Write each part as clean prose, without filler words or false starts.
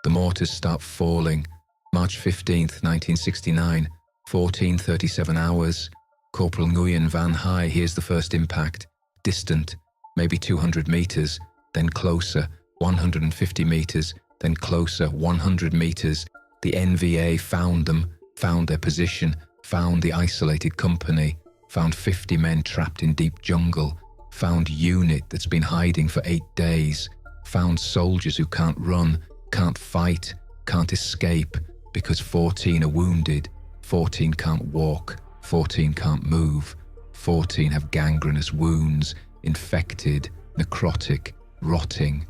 The mortars start falling. March 15th, 1969, 14:37 hours. Corporal Nguyen Van Hai hears the first impact. Distant, maybe 200 meters, then closer, 150 meters, then closer, 100 meters. The NVA found them, found their position, found the isolated company, found 50 men trapped in deep jungle, found unit that's been hiding for 8 days, found soldiers who can't run, can't fight, can't escape, because 14 are wounded, 14 can't walk, 14 can't move, 14 have gangrenous wounds, infected, necrotic, rotting.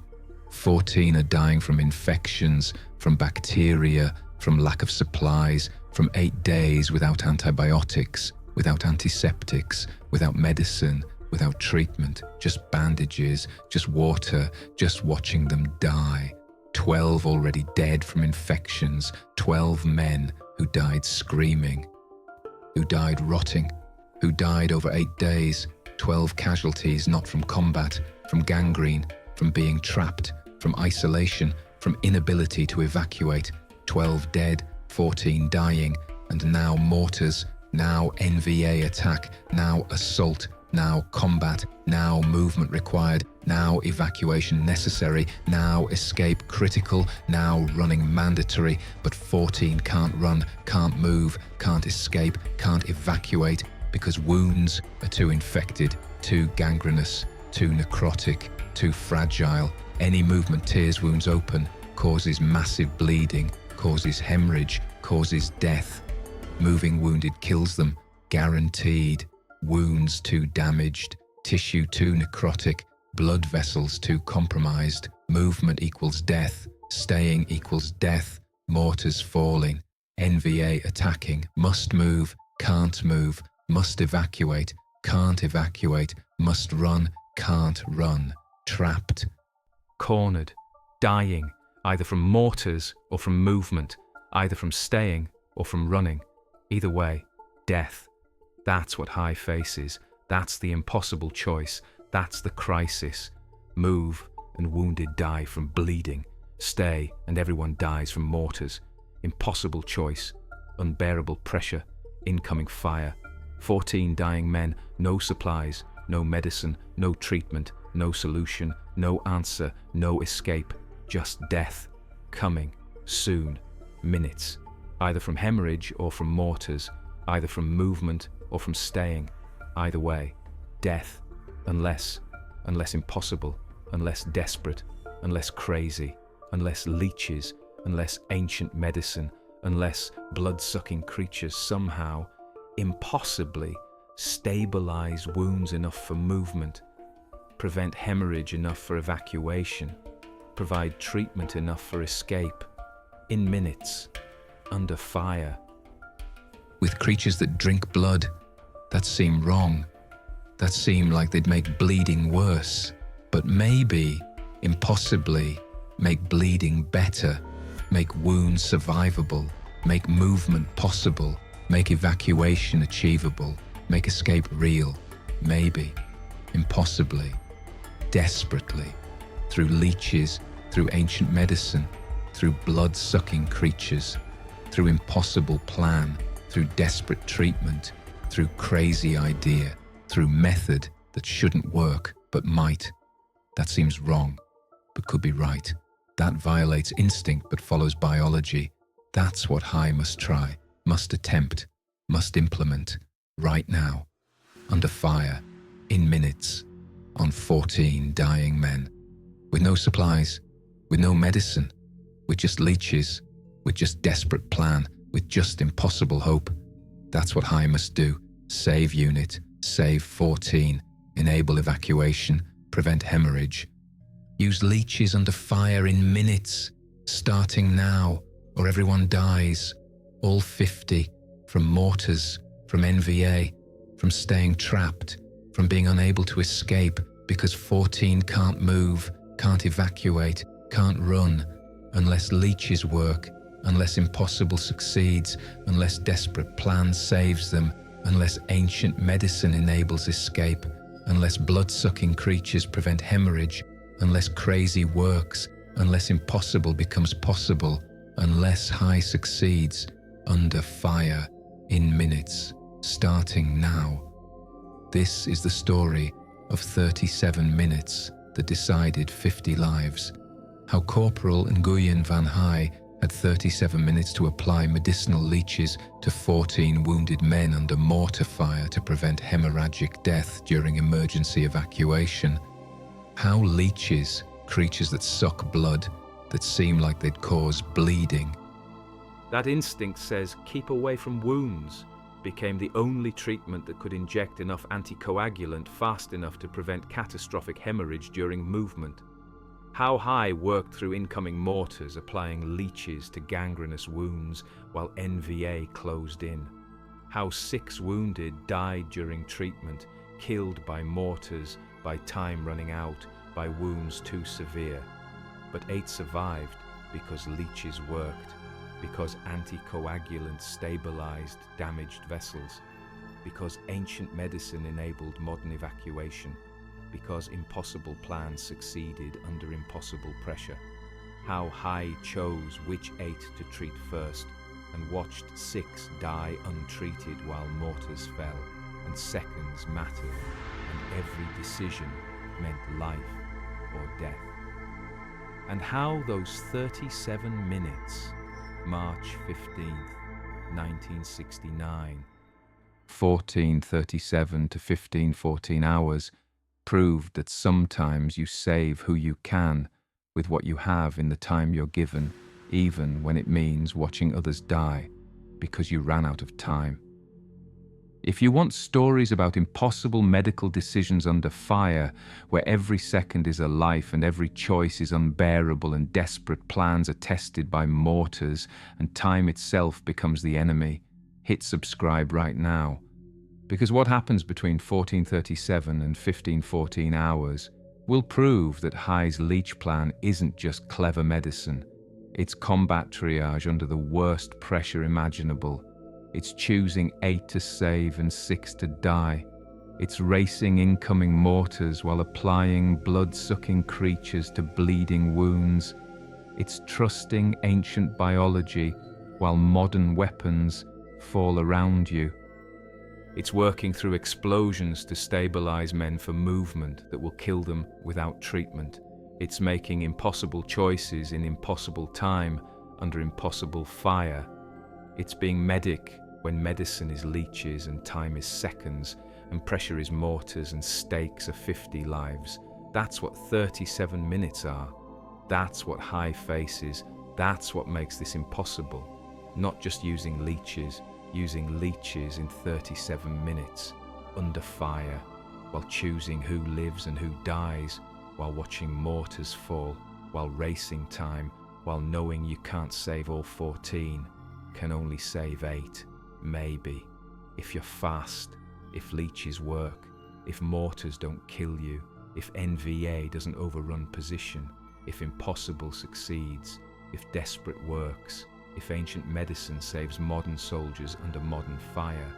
14 are dying from infections, from bacteria, from lack of supplies, from 8 days without antibiotics, without antiseptics, without medicine, without treatment, just bandages, just water, just watching them die. 12 already dead from infections, 12 men who died screaming, who died rotting, who died over 8 days, 12 casualties not from combat, from gangrene, from being trapped, from isolation, from inability to evacuate, 12 dead, 14 dying, and now mortars, now NVA attack, now assault, now combat, now movement required, now evacuation necessary, now escape critical, now running mandatory, but 14 can't run, can't move, can't escape, can't evacuate, because wounds are too infected, too gangrenous, too necrotic, too fragile. Any movement tears wounds open, causes massive bleeding, causes hemorrhage, causes death. Moving wounded kills them, guaranteed. Wounds too damaged, tissue too necrotic, blood vessels too compromised. Movement equals death, staying equals death. Mortars falling, NVA attacking, must move, can't move, must evacuate, can't evacuate, must run, can't run. Trapped. Cornered, dying, either from mortars or from movement, either from staying or from running. Either way, death. That's what Hai faces. That's the impossible choice. That's the crisis. Move and wounded die from bleeding. Stay and everyone dies from mortars. Impossible choice. Unbearable pressure. Incoming fire. 14 dying men. No supplies. No medicine. No treatment. No solution. No answer. No escape. Just death. Coming. Soon. Minutes. Either from hemorrhage or from mortars. Either from movement or from staying. Either way, death. Unless impossible, unless desperate, unless crazy, unless leeches, unless ancient medicine, unless blood-sucking creatures somehow, impossibly, stabilize wounds enough for movement, prevent hemorrhage enough for evacuation, provide treatment enough for escape, in minutes, under fire. With creatures that drink blood, that seem wrong. That seem like they'd make bleeding worse, but maybe, impossibly, make bleeding better, make wounds survivable, make movement possible, make evacuation achievable, make escape real, maybe, impossibly, desperately, through leeches, through ancient medicine, through blood-sucking creatures, through impossible plan, through desperate treatment, through crazy idea, through method that shouldn't work but might. That seems wrong, but could be right. That violates instinct but follows biology. That's what Hai must try, must attempt, must implement, right now, under fire, in minutes, on 14 dying men, with no supplies, with no medicine, with just leeches, with just desperate plan, with just impossible hope. That's what Hai must do. Save unit, save 14, enable evacuation, prevent hemorrhage. Use leeches under fire in minutes, starting now, or everyone dies. All 50, from mortars, from NVA, from staying trapped, from being unable to escape because 14 can't move, can't evacuate, can't run, unless leeches work, unless impossible succeeds, unless desperate plan saves them, unless ancient medicine enables escape, unless blood-sucking creatures prevent hemorrhage, unless crazy works, unless impossible becomes possible, unless Hai succeeds, under fire, in minutes, starting now. This is the story of 37 minutes that decided 50 lives. How Corporal Nguyen Van Hai had 37 minutes to apply medicinal leeches to 14 wounded men under mortar fire to prevent hemorrhagic death during emergency evacuation. How leeches, creatures that suck blood, that seem like they'd cause bleeding. That instinct says keep away from wounds became the only treatment that could inject enough anticoagulant fast enough to prevent catastrophic hemorrhage during movement. How Hai worked through incoming mortars, applying leeches to gangrenous wounds while NVA closed in. How 6 wounded died during treatment, killed by mortars, by time running out, by wounds too severe. But 8 survived because leeches worked, because anticoagulant stabilized damaged vessels, because ancient medicine enabled modern evacuation, because impossible plans succeeded under impossible pressure. How Hai chose which 8 to treat first and watched 6 die untreated while mortars fell and seconds mattered and every decision meant life or death. And how those 37 minutes, March 15th, 1969, 14:37 to 15:14 hours, proved that sometimes you save who you can with what you have in the time you're given, even when it means watching others die because you ran out of time. If you want stories about impossible medical decisions under fire, where every second is a life and every choice is unbearable and desperate plans are tested by mortars and time itself becomes the enemy, hit subscribe right now. Because what happens between 14:37 and 15:14 hours will prove that Hai's leech plan isn't just clever medicine. It's combat triage under the worst pressure imaginable. It's choosing 8 to save and 6 to die. It's racing incoming mortars while applying blood-sucking creatures to bleeding wounds. It's trusting ancient biology while modern weapons fall around you. It's working through explosions to stabilize men for movement that will kill them without treatment. It's making impossible choices in impossible time under impossible fire. It's being medic when medicine is leeches and time is seconds and pressure is mortars and stakes are 50 lives. That's what 37 minutes are. That's what Hai faces. That's what makes this impossible. Not just using leeches in 37 minutes, under fire, while choosing who lives and who dies, while watching mortars fall, while racing time, while knowing you can't save all 14, can only save 8, maybe. If you're fast, if leeches work, if mortars don't kill you, if NVA doesn't overrun position, if impossible succeeds, if desperate works, if ancient medicine saves modern soldiers under modern fire.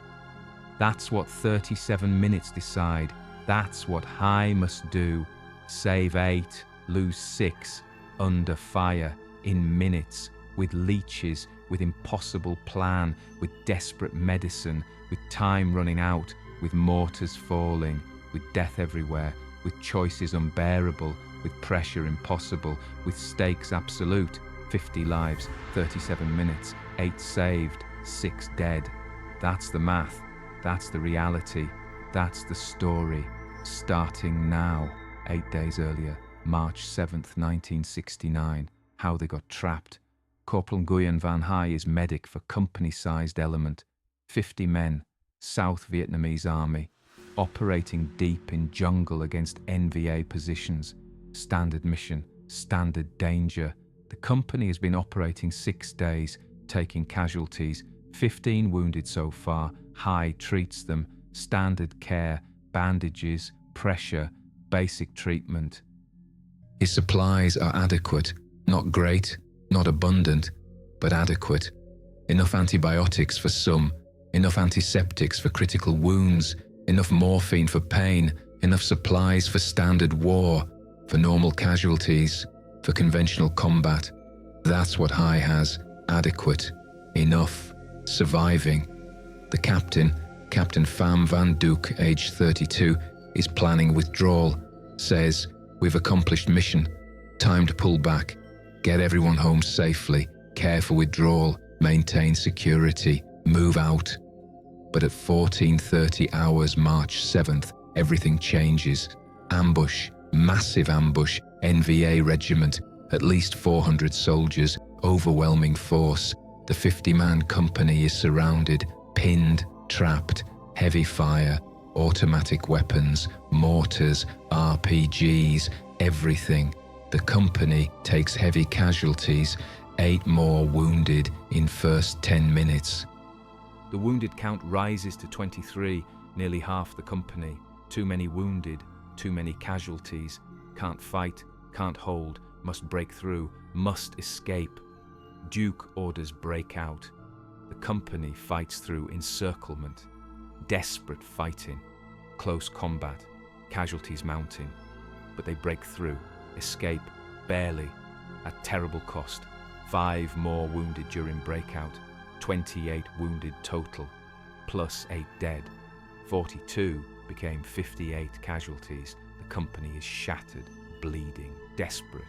That's what 37 minutes decide. That's what Hai must do. Save 8, lose 6, under fire, in minutes, with leeches, with impossible plan, with desperate medicine, with time running out, with mortars falling, with death everywhere, with choices unbearable, with pressure impossible, with stakes absolute. 50 lives, 37 minutes, 8 saved, 6 dead. That's the math. That's the reality. That's the story. Starting now, 8 days earlier, March 7th, 1969. How they got trapped. Corporal Nguyen Van Hai is medic for company-sized element. 50 men, South Vietnamese Army, operating deep in jungle against NVA positions. Standard mission, standard danger. The company has been operating 6 days, taking casualties, 15 wounded so far. Hai treats them, standard care, bandages, pressure, basic treatment. His supplies are adequate, not great, not abundant, but adequate. Enough antibiotics for some, enough antiseptics for critical wounds, enough morphine for pain, enough supplies for standard war, for normal casualties, for conventional combat. That's what Hai has. Adequate. Enough. Surviving. The captain, Captain Pham Van Duc, age 32, is planning withdrawal. Says, "We've accomplished mission. Time to pull back. Get everyone home safely. Care for withdrawal. Maintain security. Move out." But at 14:30 hours, March 7th, everything changes. Ambush. Massive ambush. NVA regiment. At least 400 soldiers. Overwhelming force. The 50-man company is surrounded, pinned, trapped. Heavy fire. Automatic weapons. Mortars. RPGs. Everything. The company takes heavy casualties. 8 more wounded in first 10 minutes. The wounded count rises to 23, nearly half the company. Too many wounded, too many casualties. Can't fight, can't hold, must break through, must escape. Duke orders break out. The company fights through encirclement. Desperate fighting. Close combat. Casualties mounting. But they break through. Escape. Barely. At terrible cost. 5 more wounded during breakout. 28 wounded total. Plus 8 dead. 42 became 58 casualties. The company is shattered, bleeding, desperate.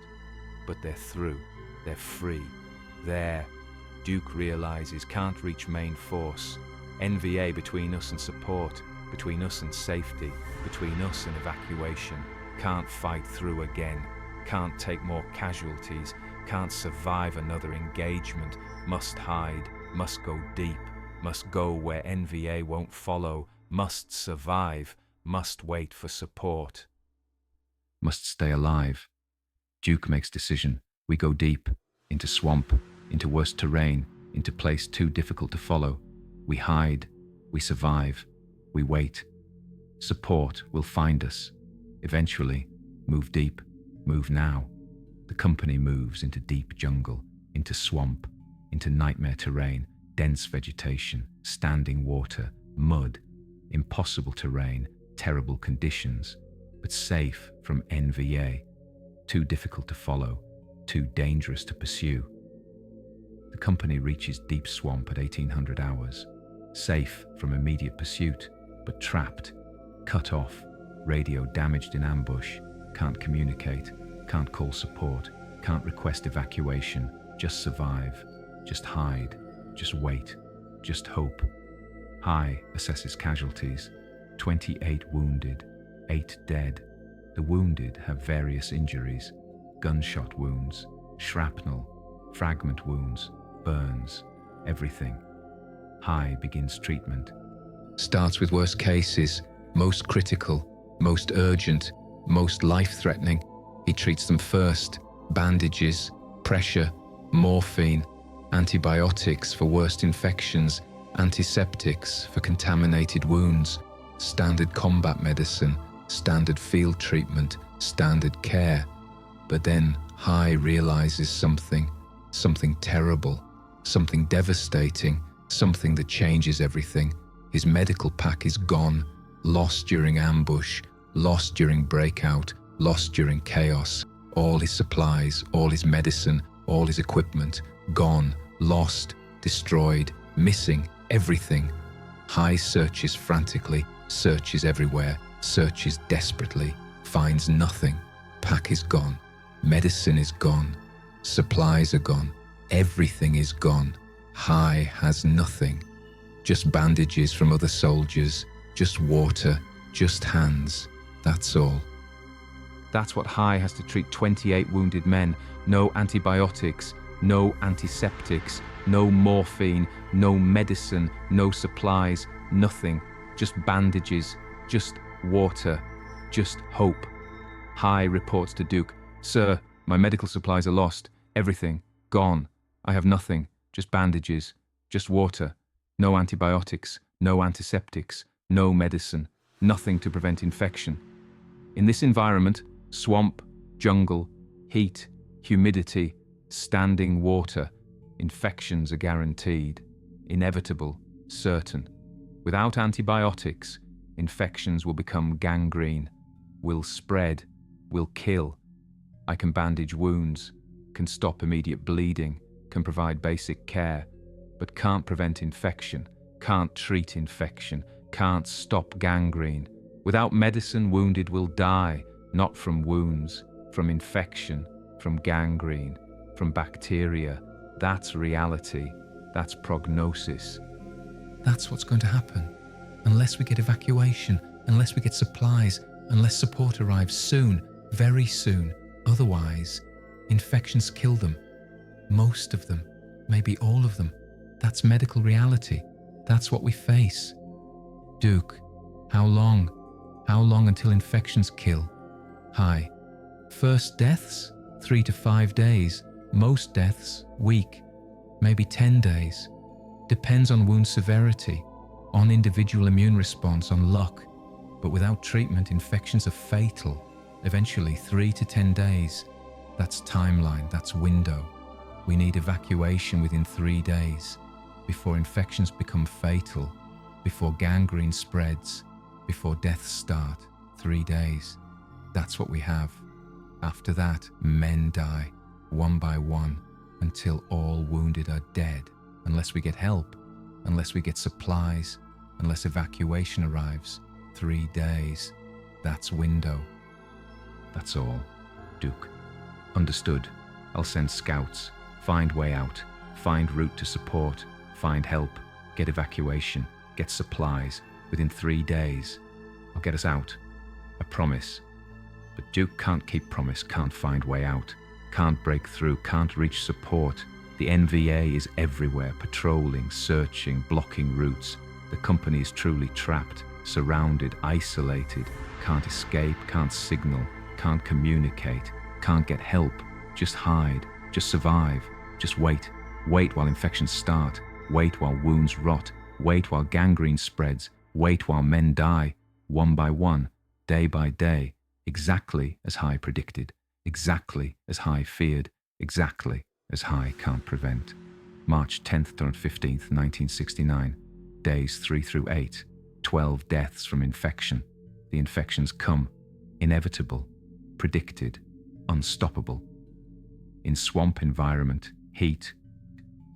But they're through. They're free. There. Duke realizes can't reach main force. NVA between us and support. Between us and safety. Between us and evacuation. Can't fight through again. Can't take more casualties. Can't survive another engagement. Must hide. Must go deep. Must go where NVA won't follow. Must survive. Must wait for support. Must stay alive. Duke makes decision. We go deep. Into swamp. Into worse terrain. Into place too difficult to follow. We hide. We survive. We wait. Support will find us. Eventually. Move deep. Move now. The company moves into deep jungle. Into swamp. Into nightmare terrain. Dense vegetation. Standing water. Mud. Impossible terrain. Terrible conditions. But safe from NVA. Too difficult to follow. Too dangerous to pursue. The company reaches deep swamp at 1800 hours. Safe from immediate pursuit, but trapped. Cut off. Radio damaged in ambush. Can't communicate. Can't call support. Can't request evacuation. Just survive. Just hide. Just wait. Just hope. Hai assesses casualties. 28 wounded. 8 dead. The wounded have various injuries. Gunshot wounds. Shrapnel. Fragment wounds. Burns. Everything. Hai begins treatment. Starts with worst cases. Most critical. Most urgent. Most life-threatening. He treats them first. Bandages. Pressure. Morphine. Antibiotics for worst infections. Antiseptics for contaminated wounds. Standard combat medicine. Standard field treatment. Standard care. But then Hai realizes something. Something terrible. Something devastating. Something that changes everything. His medical pack is gone. Lost during ambush. Lost during breakout. Lost during chaos. All his supplies, all his medicine, all his equipment, gone, lost, destroyed, missing, everything. Hai searches frantically, searches everywhere, searches desperately, finds nothing. Pack is gone. Medicine is gone. Supplies are gone. Everything is gone. Hai has nothing. Just bandages from other soldiers, just water, just hands. That's all. That's what Hai has to treat 28 wounded men. No antibiotics, no antiseptics, no morphine, no medicine, no supplies, nothing. Just bandages, just water, just hope. Hai reports to Duke, "Sir, my medical supplies are lost. Everything. Gone. I have nothing. Just bandages. Just water. No antibiotics. No antiseptics. No medicine. Nothing to prevent infection." In this environment, swamp, jungle, heat, humidity, standing water, infections are guaranteed, inevitable, certain. Without antibiotics, infections will become gangrene, will spread, will kill. I can bandage wounds, can stop immediate bleeding, can provide basic care, but can't prevent infection, can't treat infection, can't stop gangrene. Without medicine, wounded will die, not from wounds, from infection, from gangrene, from bacteria. That's reality. That's prognosis. That's what's going to happen. Unless we get evacuation, unless we get supplies, unless support arrives soon, very soon. Otherwise, infections kill them. Most of them, maybe all of them. That's medical reality. That's what we face. Duc, how long? How long until infections kill? Hai, first deaths, 3 to 5 days. Most deaths, week, maybe 10 days. Depends on wound severity, on individual immune response, on luck. But without treatment, infections are fatal. Eventually, 3 to 10 days. That's timeline, that's window. We need evacuation within 3 days, before infections become fatal, before gangrene spreads, before deaths start. 3 days. That's what we have. After that, men die, one by one, until all wounded are dead, unless we get help, unless we get supplies, unless evacuation arrives. 3 days. That's window. That's all, Duc. Understood. I'll send scouts. Find way out. Find route to support. Find help. Get evacuation. Get supplies. Within 3 days. I'll get us out. I promise. But Duc can't keep promise, can't find way out. Can't break through, can't reach support. The NVA is everywhere, patrolling, searching, blocking routes. The company is truly trapped, surrounded, isolated. Can't escape, can't signal, can't communicate, can't get help. Just hide, just survive, just wait. Wait while infections start. Wait while wounds rot. Wait while gangrene spreads. Wait while men die, one by one, day by day, exactly as Hai predicted, exactly as Hai feared, exactly as Hai can't prevent. March 10th to 15th, 1969, days 3 through 8, 12 deaths from infection. The infections come, inevitable, predicted, unstoppable. In swamp environment, heat,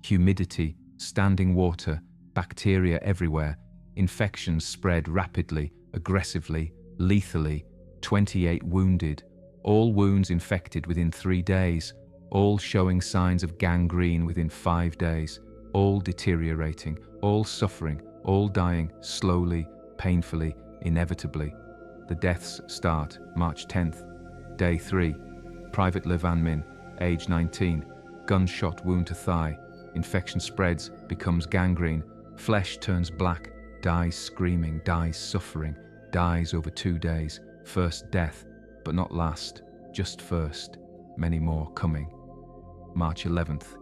humidity, standing water, bacteria everywhere, infections spread rapidly, aggressively, lethally, 28 wounded, all wounds infected within 3 days, all showing signs of gangrene within 5 days, all deteriorating, all suffering, all dying slowly, painfully, inevitably. The deaths start March 10th, day 3. Private Le Van Min, age 19, gunshot wound to thigh, infection spreads, becomes gangrene, flesh turns black, dies screaming, dies suffering, dies over 2 days. First death, but not last, just first. Many more coming. March 11th,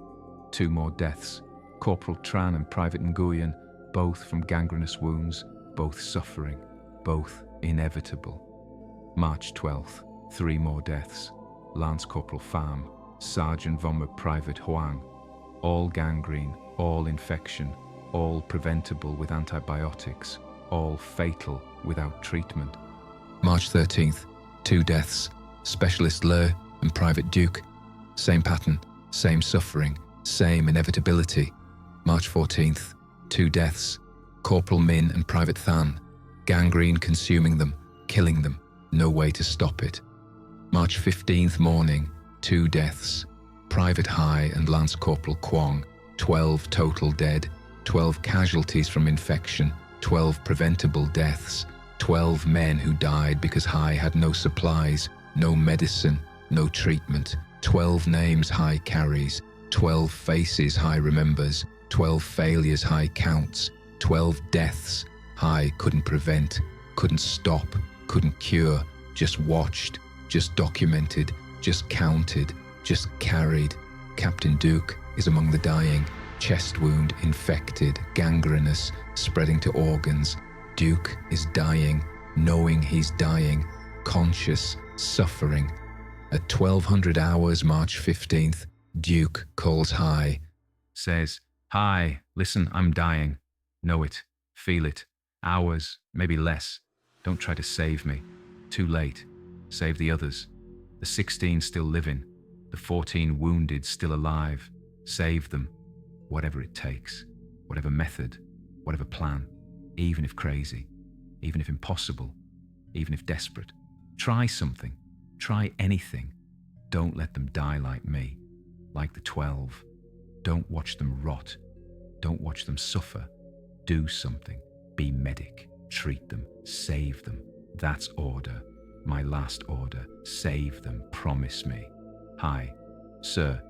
2 more deaths. Corporal Tran and Private Nguyen, both from gangrenous wounds, both suffering, both inevitable. March 12th, 3 more deaths. Lance Corporal Pham, Sergeant Vommer Private Hoang, all gangrene, all infection, all preventable with antibiotics, all fatal without treatment. March 13th, 2 deaths. Specialist Le and Private Duc. Same pattern, same suffering, same inevitability. March 14th, 2 deaths. Corporal Min and Private Than. Gangrene consuming them, killing them, no way to stop it. March 15th morning, 2 deaths. Private Hai and Lance Corporal Quang, 12 total dead, 12 casualties from infection, 12 preventable deaths, 12 men who died because Hai had no supplies, no medicine, no treatment, 12 names Hai carries, 12 faces Hai remembers, 12 failures Hai counts, 12 deaths Hai couldn't prevent, couldn't stop, couldn't cure, just watched, just documented, just counted, just carried. Captain Duc is among the dying, chest wound infected, gangrenous, spreading to organs. Duc is dying, knowing he's dying, conscious, suffering. At 1200 hours, March 15th, Duc calls Hai. Says, Hai, listen, I'm dying. Know it, feel it. Hours, maybe less. Don't try to save me. Too late. Save the others. The 16 still living, the 14 wounded still alive. Save them, whatever it takes, whatever method, whatever plan, even if crazy, even if impossible, even if desperate. Try something, try anything. Don't let them die like me, like the 12. Don't watch them rot. Don't watch them suffer. Do something. Be medic. Treat them. Save them. That's order. My last order. Save them. Promise me. Hi, sir.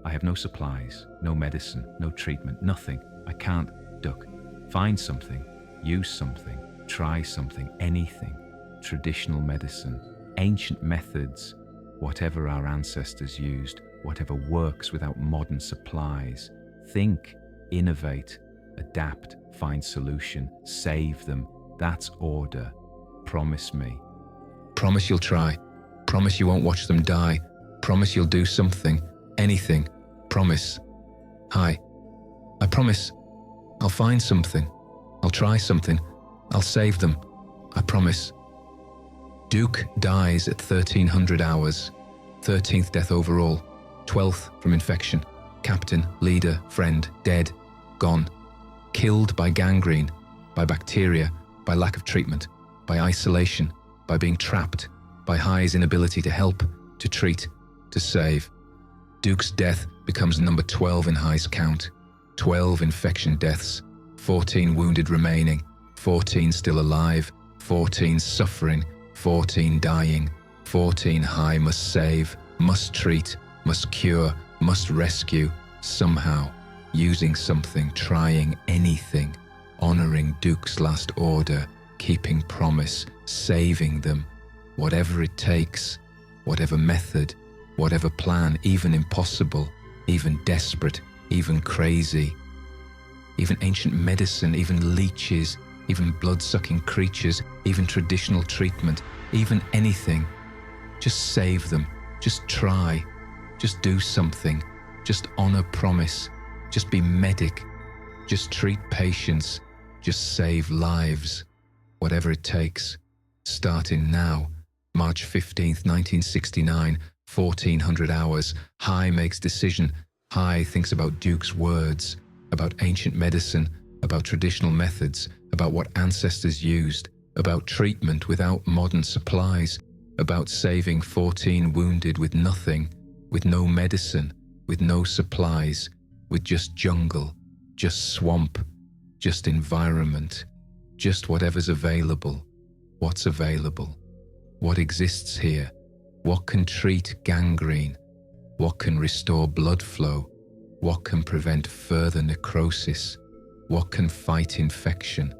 I have no supplies, no medicine, no treatment, nothing. I can't, Duc. Find something. Use something. Try something. Anything. Traditional medicine. Ancient methods. Whatever our ancestors used. Whatever works without modern supplies. Think. Innovate. Adapt. Find solution. Save them. That's order. Promise me. Promise you'll try. Promise you won't watch them die. Promise you'll do something. Anything. Promise. Hi. I promise. I'll find something. I'll try something. I'll save them. I promise. Duc dies at 1300 hours. 13th death overall. 12th from infection. Captain, leader, friend, dead. Gone. Killed by gangrene. By bacteria. By lack of treatment. By isolation. By being trapped. By Hai's inability to help. To treat. To save. Duc's death becomes number 12 in Hai's count. 12 infection deaths, 14 wounded remaining, 14 still alive, 14 suffering, 14 dying, 14 Hai must save, must treat, must cure, must rescue, somehow, using something, trying anything, honoring Duc's last order, keeping promise, saving them, whatever it takes, whatever method, whatever plan, even impossible, even desperate, even crazy, even ancient medicine, even leeches, even blood-sucking creatures, even traditional treatment, even anything. Just save them, just try, just do something, just honor promise, just be medic, just treat patients, just save lives, whatever it takes. Starting now, March 15th, 1969, 1400 hours, Hai makes decision. Hai thinks about Duc's words, about ancient medicine, about traditional methods, about what ancestors used, about treatment without modern supplies, about saving 14 wounded with nothing, with no medicine, with no supplies, with just jungle, just swamp, just environment, just whatever's available, what's available, what exists here. What can treat gangrene? What can restore blood flow? What can prevent further necrosis? What can fight infection?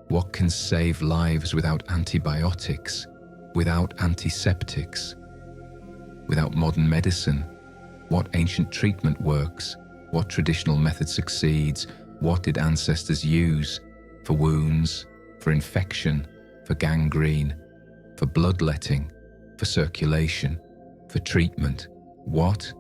What can save lives without antibiotics, without antiseptics, without modern medicine? What ancient treatment works? What traditional method succeeds? What did ancestors use? For wounds, for infection, for gangrene, for bloodletting, for circulation, for treatment. What?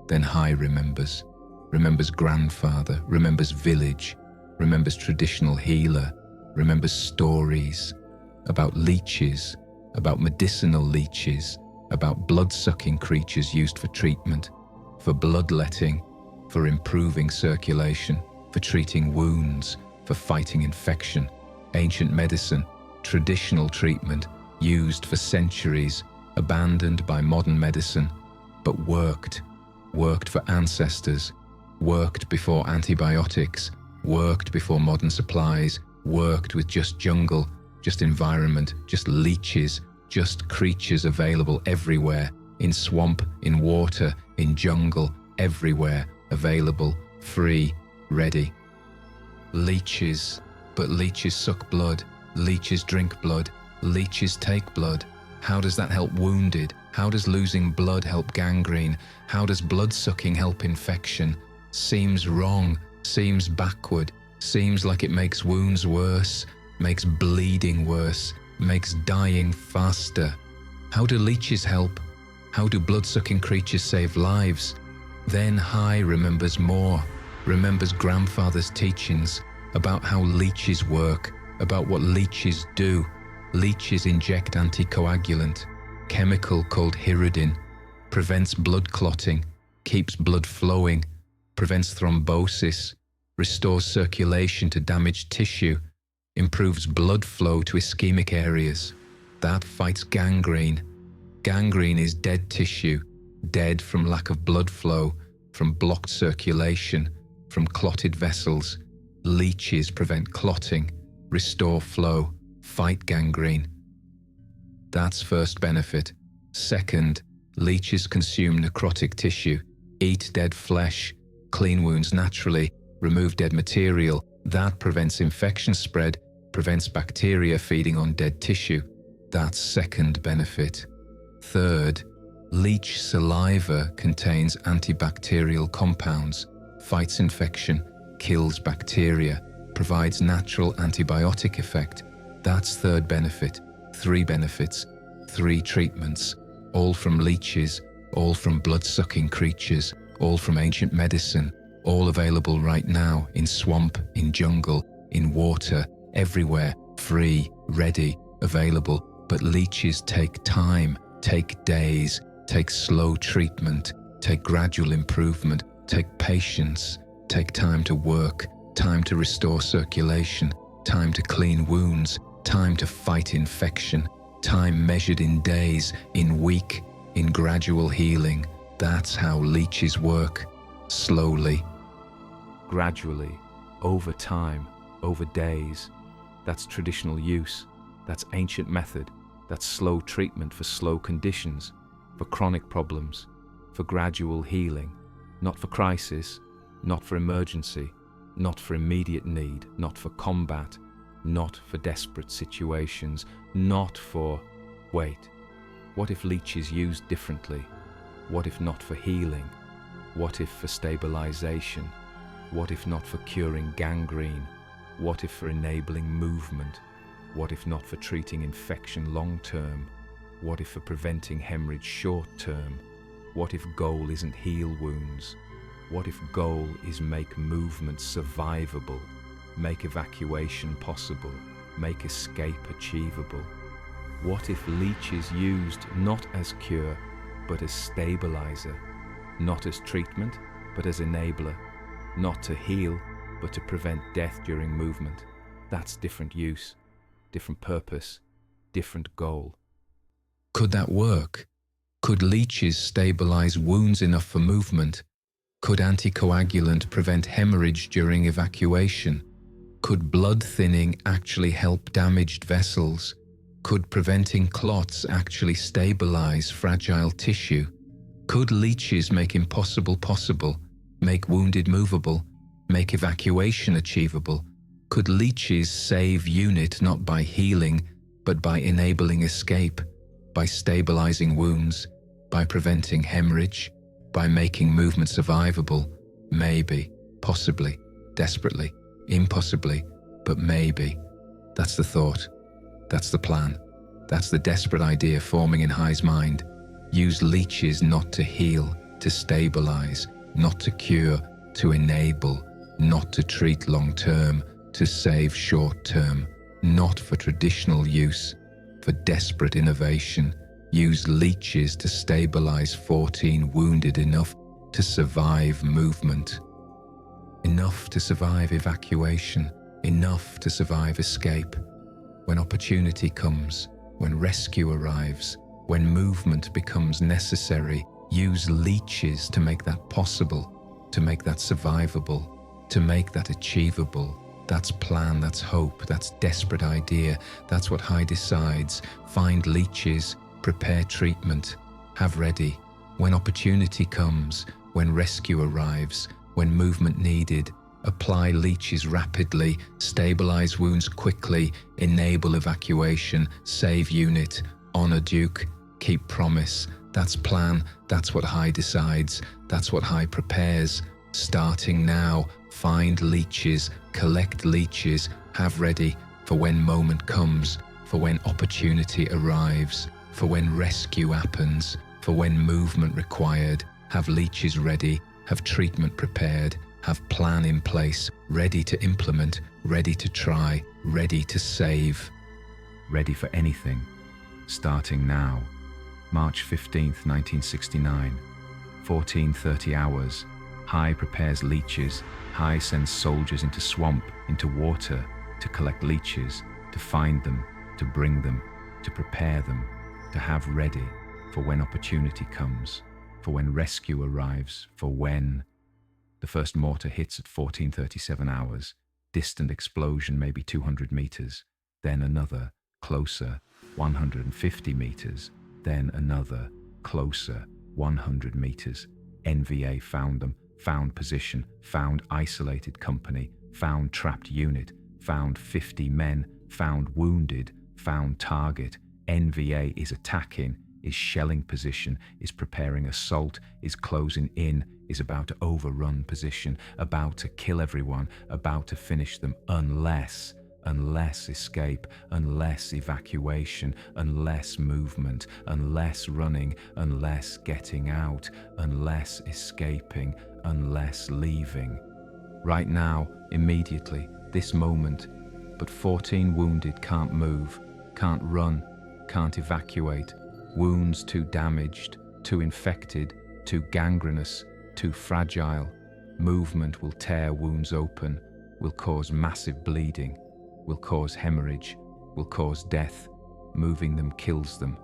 Then Hai remembers. Remembers grandfather, remembers village, remembers traditional healer, remembers stories about leeches, about medicinal leeches, about blood-sucking creatures used for treatment, for bloodletting, for improving circulation, for treating wounds, for fighting infection, ancient medicine, traditional treatment, used for centuries, abandoned by modern medicine, but worked for ancestors, worked before antibiotics, worked before modern supplies, worked with just jungle, just environment, just leeches, just creatures available everywhere, in swamp, in water, in jungle, everywhere, available, free, ready. Leeches, but leeches suck blood, leeches drink blood, leeches take blood. How does that help wounded? How does losing blood help gangrene? How does blood-sucking help infection? Seems wrong, seems backward, seems like it makes wounds worse, makes bleeding worse, makes dying faster. How do leeches help? How do blood-sucking creatures save lives? Then Hai remembers more, remembers grandfather's teachings about how leeches work, about what leeches do. Leeches inject anticoagulant. chemical called hirudin, prevents blood clotting, keeps blood flowing, prevents thrombosis, restores circulation to damaged tissue, improves blood flow to ischemic areas. That fights gangrene. Gangrene is dead tissue, dead from lack of blood flow, from blocked circulation, from clotted vessels. Leeches prevent clotting, restore flow, fight gangrene. That's first benefit. Second, leeches consume necrotic tissue, eat dead flesh, clean wounds naturally, remove dead material. That prevents infection spread, prevents bacteria feeding on dead tissue. That's second benefit. Third, leech saliva contains antibacterial compounds, fights infection, kills bacteria, provides natural antibiotic effect. That's third benefit. 3 benefits, 3 treatments, all from leeches, all from blood-sucking creatures, all from ancient medicine, all available right now in swamp, in jungle, in water, everywhere, free, ready, available. But leeches take time, take days, take slow treatment, take gradual improvement, take patience, take time to work, time to restore circulation, time to clean wounds, time to fight infection, time measured in days, in week, in gradual healing. That's how leeches work. Slowly. Gradually, over time, over days. That's traditional use. That's ancient method. That's slow treatment for slow conditions, for chronic problems, for gradual healing, not for crisis, not for emergency, not for immediate need, not for combat, not for desperate situations, not for... Wait, what if leeches used differently? What if not for healing? What if for stabilization? What if not for curing gangrene? What if for enabling movement? What if not for treating infection long-term? What if for preventing hemorrhage short-term? What if goal isn't heal wounds? What if goal is make movement survivable, make evacuation possible, make escape achievable? What if leeches used not as cure, but as stabilizer, not as treatment, but as enabler, not to heal, but to prevent death during movement? That's different use, different purpose, different goal. Could that work? Could leeches stabilize wounds enough for movement? Could anticoagulant prevent hemorrhage during evacuation? Could blood thinning actually help damaged vessels? Could preventing clots actually stabilize fragile tissue? Could leeches make impossible possible, make wounded movable, make evacuation achievable? Could leeches save unit not by healing, but by enabling escape, by stabilizing wounds, by preventing hemorrhage, by making movement survivable? Maybe, possibly, desperately, impossibly, but maybe. That's the thought. That's the plan. That's the desperate idea forming in Hai's mind. Use leeches not to heal, to stabilize, not to cure, to enable, not to treat long-term, to save short-term, not for traditional use, for desperate innovation. Use leeches to stabilize 14 wounded enough to survive movement, enough to survive evacuation, enough to survive escape. When opportunity comes, when rescue arrives, when movement becomes necessary, use leeches to make that possible, to make that survivable, to make that achievable. That's plan, that's hope, that's desperate idea. That's what Hai decides. Find leeches, prepare treatment, have ready. When opportunity comes, when rescue arrives, when movement needed, apply leeches rapidly, stabilize wounds quickly, enable evacuation, save unit, honor Duke, keep promise. That's plan, that's what Hai decides, that's what Hai prepares. Starting now, find leeches, collect leeches, have ready for when moment comes, for when opportunity arrives, for when rescue happens, for when movement required. Have leeches ready, have treatment prepared, have plan in place, ready to implement, ready to try, ready to save. Ready for anything, starting now. March 15th, 1969, 14:30 hours. Hai prepares leeches. Hai sends soldiers into swamp, into water, to collect leeches, to find them, to bring them, to prepare them, to have ready for when opportunity comes, for when rescue arrives, for when... The first mortar hits at 14:37 hours. Distant explosion, maybe 200 meters. Then another, closer, 150 meters. Then another, closer, 100 meters. NVA found them, found position, found isolated company, found trapped unit, found 50 men, found wounded, found target. NVA is attacking, is shelling position, is preparing assault, is closing in, is about to overrun position, about to kill everyone, about to finish them, unless escape, unless evacuation, unless movement, unless running, unless getting out, unless escaping, unless leaving. Right now, immediately, this moment, but 14 wounded can't move, can't run, can't evacuate, wounds too damaged, too infected, too gangrenous, too fragile. Movement will tear wounds open, will cause massive bleeding, will cause hemorrhage, will cause death. Moving them kills them.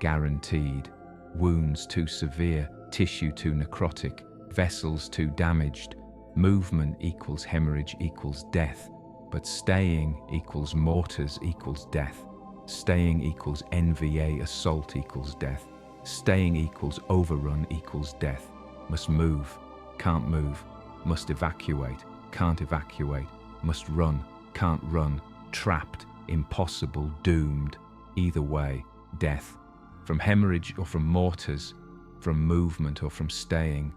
Guaranteed. Wounds too severe, tissue too necrotic, vessels too damaged. Movement equals hemorrhage equals death, but staying equals mortars equals death. Staying equals NVA assault equals death. Staying equals overrun equals death. Must move, can't move. Must evacuate, can't evacuate. Must run, can't run. Trapped, impossible, doomed. Either way, death. From hemorrhage or from mortars, from movement or from staying,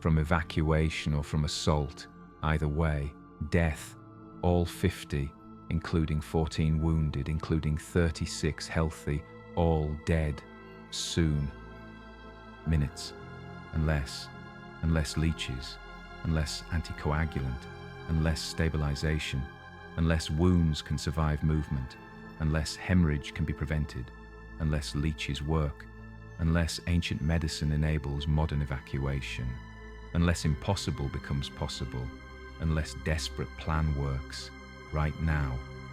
from evacuation or from assault. Either way, death. All 50, including 14 wounded, including 36 healthy, all dead. Soon. Minutes. Unless leeches, unless anticoagulant, unless stabilization, unless wounds can survive movement, unless hemorrhage can be prevented, unless leeches work, unless ancient medicine enables modern evacuation, unless impossible becomes possible, unless desperate plan works, right now,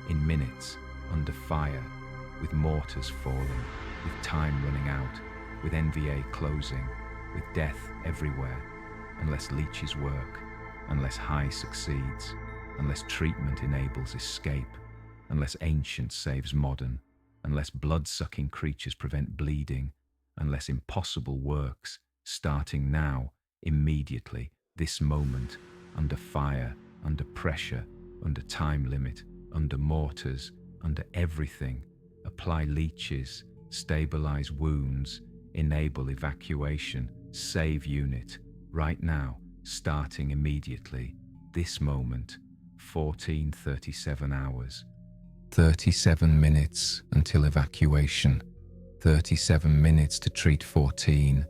in minutes, under fire, with mortars falling, with time running out, with NVA closing, with death everywhere, unless leeches work, unless Hai succeeds, unless treatment enables escape, unless ancient saves modern, unless blood-sucking creatures prevent bleeding, unless impossible works, starting now, immediately, this moment, under fire, under pressure, under time limit, under mortars, under everything, apply leeches, stabilize wounds, enable evacuation, save unit, right now, starting immediately, this moment, 14:37 hours. 37 minutes until evacuation, 37 minutes to treat 14,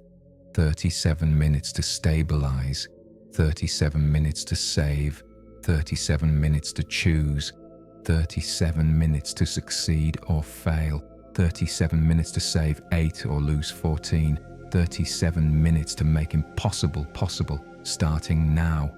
37 minutes to stabilize, 37 minutes to save, 37 minutes to choose, 37 minutes to succeed or fail, 37 minutes to save 8 or lose 14, 37 minutes to make impossible possible, starting now.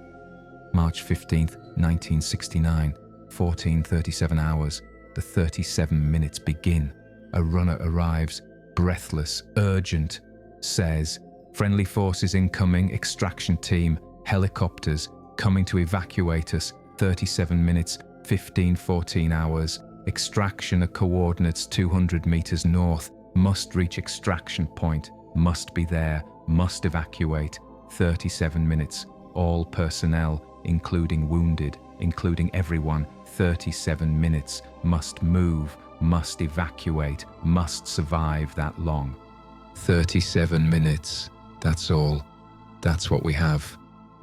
March 15th, 1969, 14:37 hours, the 37 minutes begin. A runner arrives, breathless, urgent, says, "Friendly forces incoming, extraction team, helicopters, coming to evacuate us, 37 minutes, 14 hours, extraction at coordinates 200 meters north, must reach extraction point, must be there, must evacuate, 37 minutes, all personnel, including wounded, including everyone, 37 minutes, must move, must evacuate, must survive that long." 37 minutes, that's all. That's what we have.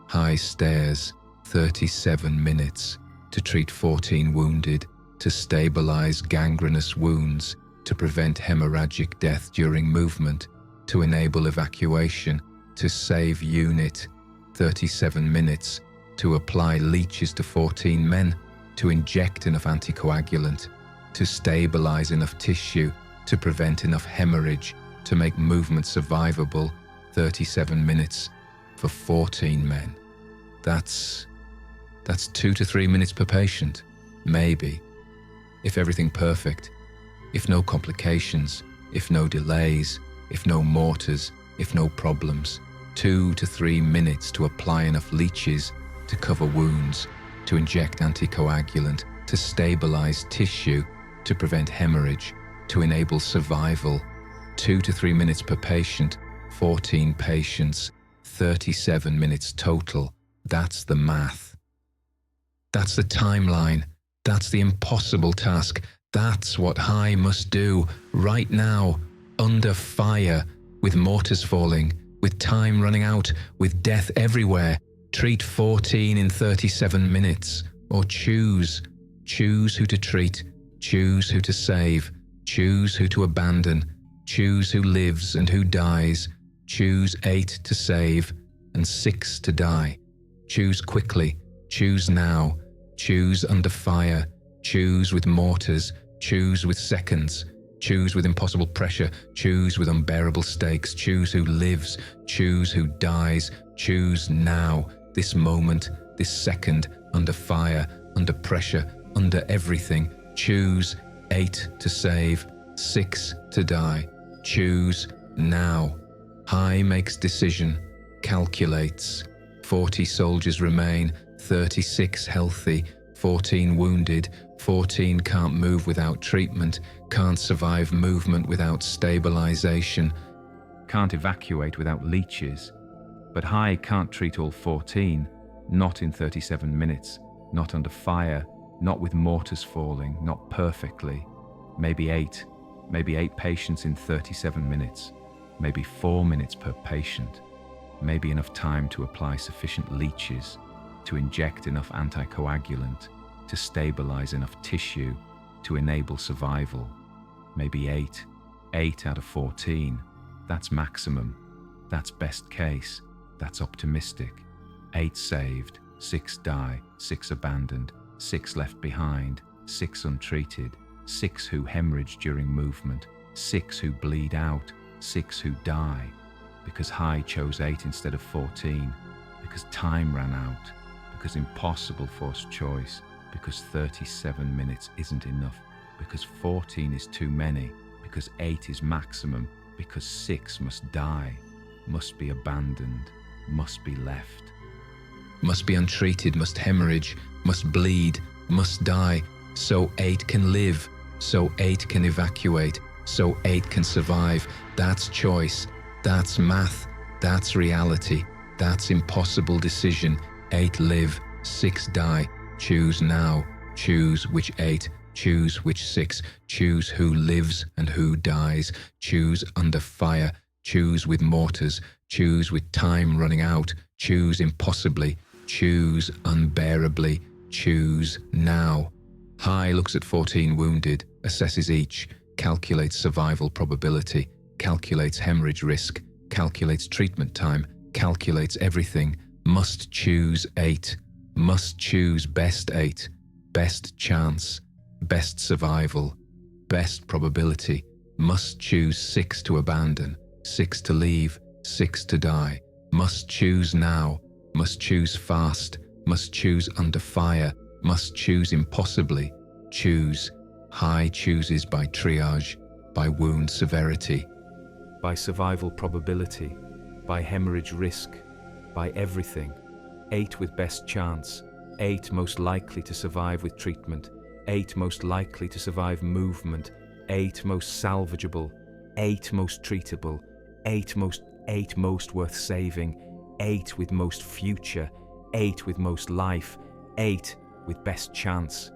High stairs, 37 minutes, to treat 14 wounded, to stabilize gangrenous wounds, to prevent hemorrhagic death during movement, to enable evacuation, to save unit, 37 minutes, to apply leeches to 14 men, to inject enough anticoagulant, to stabilize enough tissue, to prevent enough hemorrhage, to make movement survivable, 37 minutes for 14 men. That's 2 to 3 minutes per patient, maybe. If everything perfect, if no complications, if no delays, if no mortars, if no problems, 2 to 3 minutes to apply enough leeches to cover wounds, to inject anticoagulant, to stabilize tissue, to prevent hemorrhage, to enable survival. 2 to 3 minutes per patient, 14 patients, 37 minutes total. That's the math. That's the timeline. That's the impossible task. That's what Hai must do right now, under fire, with mortars falling, with time running out, with death everywhere. Treat 14 in 37 minutes, or choose who to treat, choose who to save, choose who to abandon, choose who lives and who dies, choose 8 to save and 6 to die. Choose quickly, choose now, choose under fire, choose with mortars, choose with seconds, choose with impossible pressure, choose with unbearable stakes, choose who lives, choose who dies, choose now, this moment, this second, under fire, under pressure, under everything. Choose 8 to save, 6 to die. Choose now. Hai makes decision, calculates. 40 soldiers remain, 36 healthy, 14 wounded, 14 can't move without treatment, can't survive movement without stabilization, Can't evacuate without leeches. But Hai can't treat all 14, not in 37 minutes, not under fire, not with mortars falling, not perfectly. Maybe 8 patients in 37 minutes, maybe 4 minutes per patient, maybe enough time to apply sufficient leeches, to inject enough anticoagulant, to stabilize enough tissue, to enable survival. Maybe 8 out of 14, that's maximum, that's best case, that's optimistic. 8 saved, 6 die, 6 abandoned, 6 left behind, 6 untreated, 6 who hemorrhage during movement, 6 who bleed out, 6 who die. Because Hai chose 8 instead of 14, because time ran out, because impossible forced choice, because 37 minutes isn't enough, because 14 is too many, because 8 is maximum, because 6 must die, must be abandoned, must be left. must be untreated, must hemorrhage, must bleed, must die, so 8 can live, so 8 can evacuate, so 8 can survive. That's choice, that's math, that's reality, that's impossible decision. 8 live, 6 die. Choose now, choose which 8, choose which 6, choose who lives and who dies, choose under fire, choose with mortars, choose with time running out, choose impossibly, choose unbearably, choose now. Hai looks at 14 wounded, assesses each, calculates survival probability, calculates hemorrhage risk, calculates treatment time, calculates everything, must choose 8, must choose best 8, best chance, best survival, best probability, must choose 6 to abandon, 6 to leave, 6 to die, must choose now, must choose fast, must choose under fire, must choose impossibly, choose. Hai chooses by triage, by wound severity, by survival probability, by hemorrhage risk, by everything. 8 with best chance, 8 most likely to survive with treatment, 8 most likely to survive movement, 8 most salvageable, 8 most treatable, 8 most worth saving, 8 with most future, 8 with most life, 8 with best chance.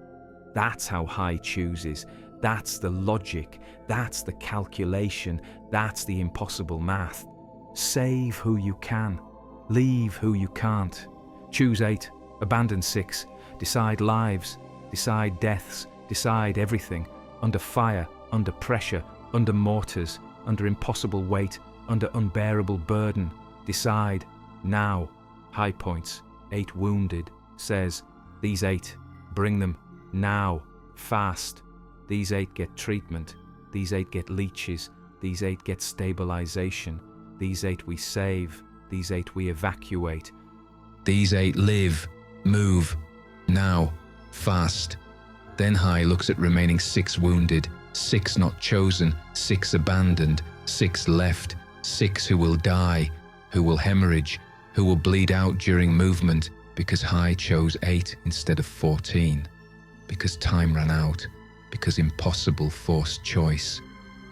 That's how Hai chooses. That's the logic. That's the calculation. That's the impossible math. Save who you can. Leave who you can't. Choose 8. Abandon 6. Decide lives. Decide deaths. Decide everything. Under fire. Under pressure. Under mortars. Under impossible weight. Under unbearable burden. Decide. Now. High points. 8 wounded. Says, these 8. Bring them. Now. Fast. These 8 get treatment. These 8 get leeches. These 8 get stabilization. These 8 we save. These 8 we evacuate. These 8 live, move, now, fast. Then Hai looks at remaining 6 wounded, 6 not chosen, 6 abandoned, 6 left, 6 who will die, who will hemorrhage, who will bleed out during movement, because Hai chose 8 instead of 14. Because time ran out, because impossible forced choice.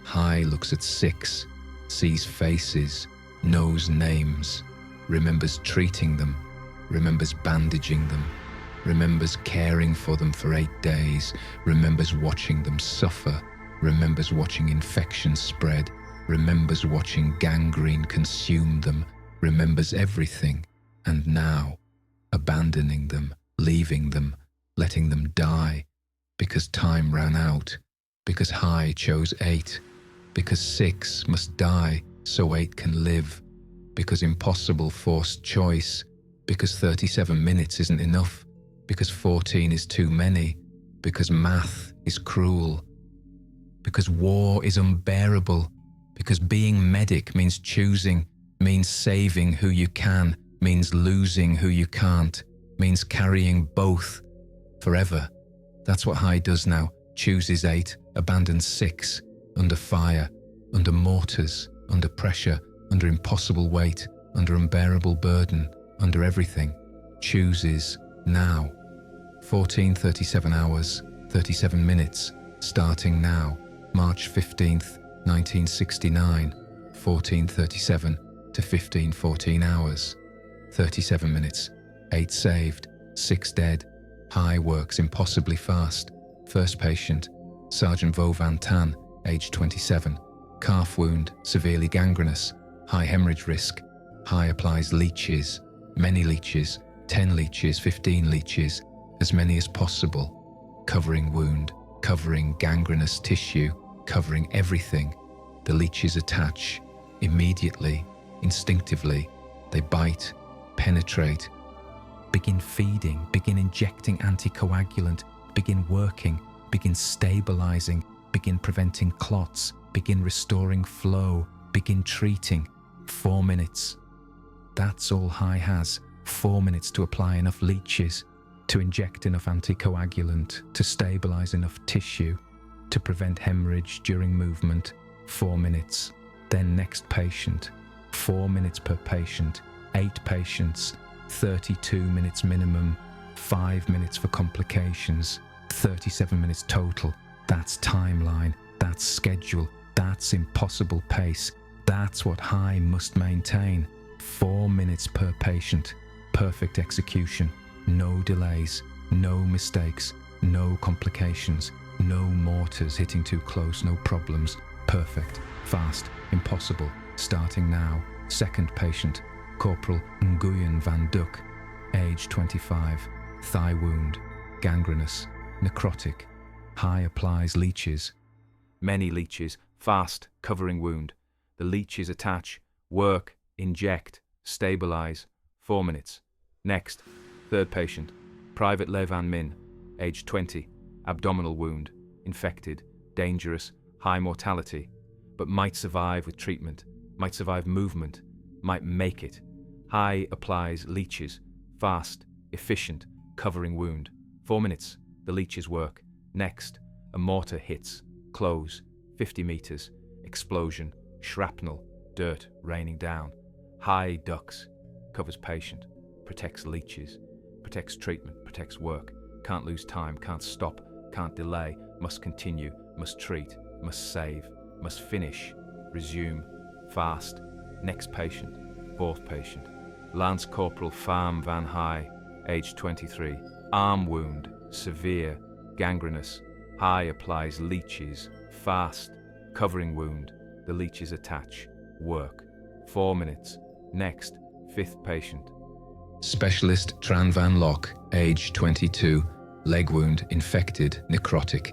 Hai looks at 6, sees faces, knows names, remembers treating them, remembers bandaging them, remembers caring for them for 8 days, remembers watching them suffer, remembers watching infection spread, remembers watching gangrene consume them, remembers everything, and now, abandoning them, leaving them, letting them die, because time ran out, because Hai chose 8, because 6 must die so 8 can live, because impossible forced choice, because 37 minutes isn't enough, because 14 is too many, because math is cruel, because war is unbearable, because being medic means choosing, means saving who you can, means losing who you can't, means carrying both forever. That's what Hai does now, chooses 8, abandons 6, under fire, under mortars, under pressure, under impossible weight, under unbearable burden, under everything, chooses now. 14:37 hours, 37 minutes, starting now, March 15th, 1969, 14:37 to 15:14 hours, 37 minutes, 8 saved, 6 dead. Hai works impossibly fast. First patient, Sergeant Vo Van Tan, age 27, calf wound, severely gangrenous, high hemorrhage risk. Hai applies leeches, many leeches, 10 leeches, 15 leeches, as many as possible, covering wound, covering gangrenous tissue, covering everything. The leeches attach immediately, instinctively. They bite, penetrate. Begin feeding, begin injecting anticoagulant, begin working, begin stabilizing, begin preventing clots, begin restoring flow, begin treating. 4 minutes. That's all Hai has. 4 minutes to apply enough leeches, to inject enough anticoagulant, to stabilize enough tissue, to prevent hemorrhage during movement. 4 minutes. Then next patient. 4 minutes per patient. 8 patients. 32 minutes minimum. 5 minutes for complications. 37 minutes total. That's timeline. That's schedule. That's impossible pace. That's what Hai must maintain. 4 minutes per patient. Perfect execution. No delays. No mistakes. No complications. No mortars hitting too close. No problems. Perfect. Fast. Impossible. Starting now. Second patient. Corporal Nguyen Van Duc. Age 25. Thigh wound. Gangrenous. Necrotic. Hai applies leeches. Many leeches. Fast. Covering wound. The leeches attach. Work. Inject. Stabilize. 4 minutes. Next. Third patient. Private Le Van Min. Age 20. Abdominal wound. Infected. Dangerous. High mortality. But might survive with treatment. Might survive movement. Might make it. Hai applies leeches. Fast. Efficient. Covering wound. 4 minutes. The leeches work. Next. A mortar hits. Close. 50 meters. Explosion. Shrapnel. Dirt raining down. Hai ducks. Covers patient. Protects leeches. Protects treatment. Protects work. Can't lose time. Can't stop. Can't delay. Must continue. Must treat. Must save. Must finish. Resume. Fast. Next patient. Fourth patient. Lance Corporal Pham Van Hai. Age 23. Arm wound. Severe. Gangrenous. Hai applies leeches. Fast. Covering wound. The leeches attach. Work. 4 minutes. Next. Fifth patient. Specialist Tran Van Lock, age 22, leg wound, infected, necrotic.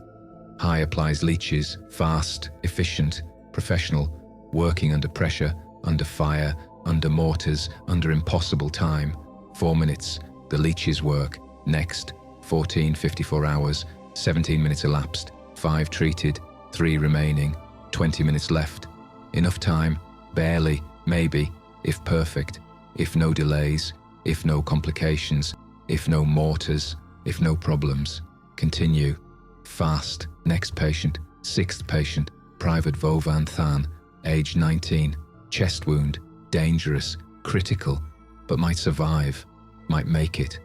Hai applies leeches, fast, efficient, professional, working under pressure, under fire, under mortars, under impossible time. 4 minutes. The leeches work. Next. 14:54 hours, 17 minutes elapsed, 5 treated, 3 remaining, 20 minutes left. Enough time, barely, maybe, if perfect, if no delays, if no complications, if no mortars, if no problems. Continue. Fast. Next patient. Sixth patient. Private Vo Van Than, age 19. Chest wound. Dangerous. Critical. But might survive. Might make it.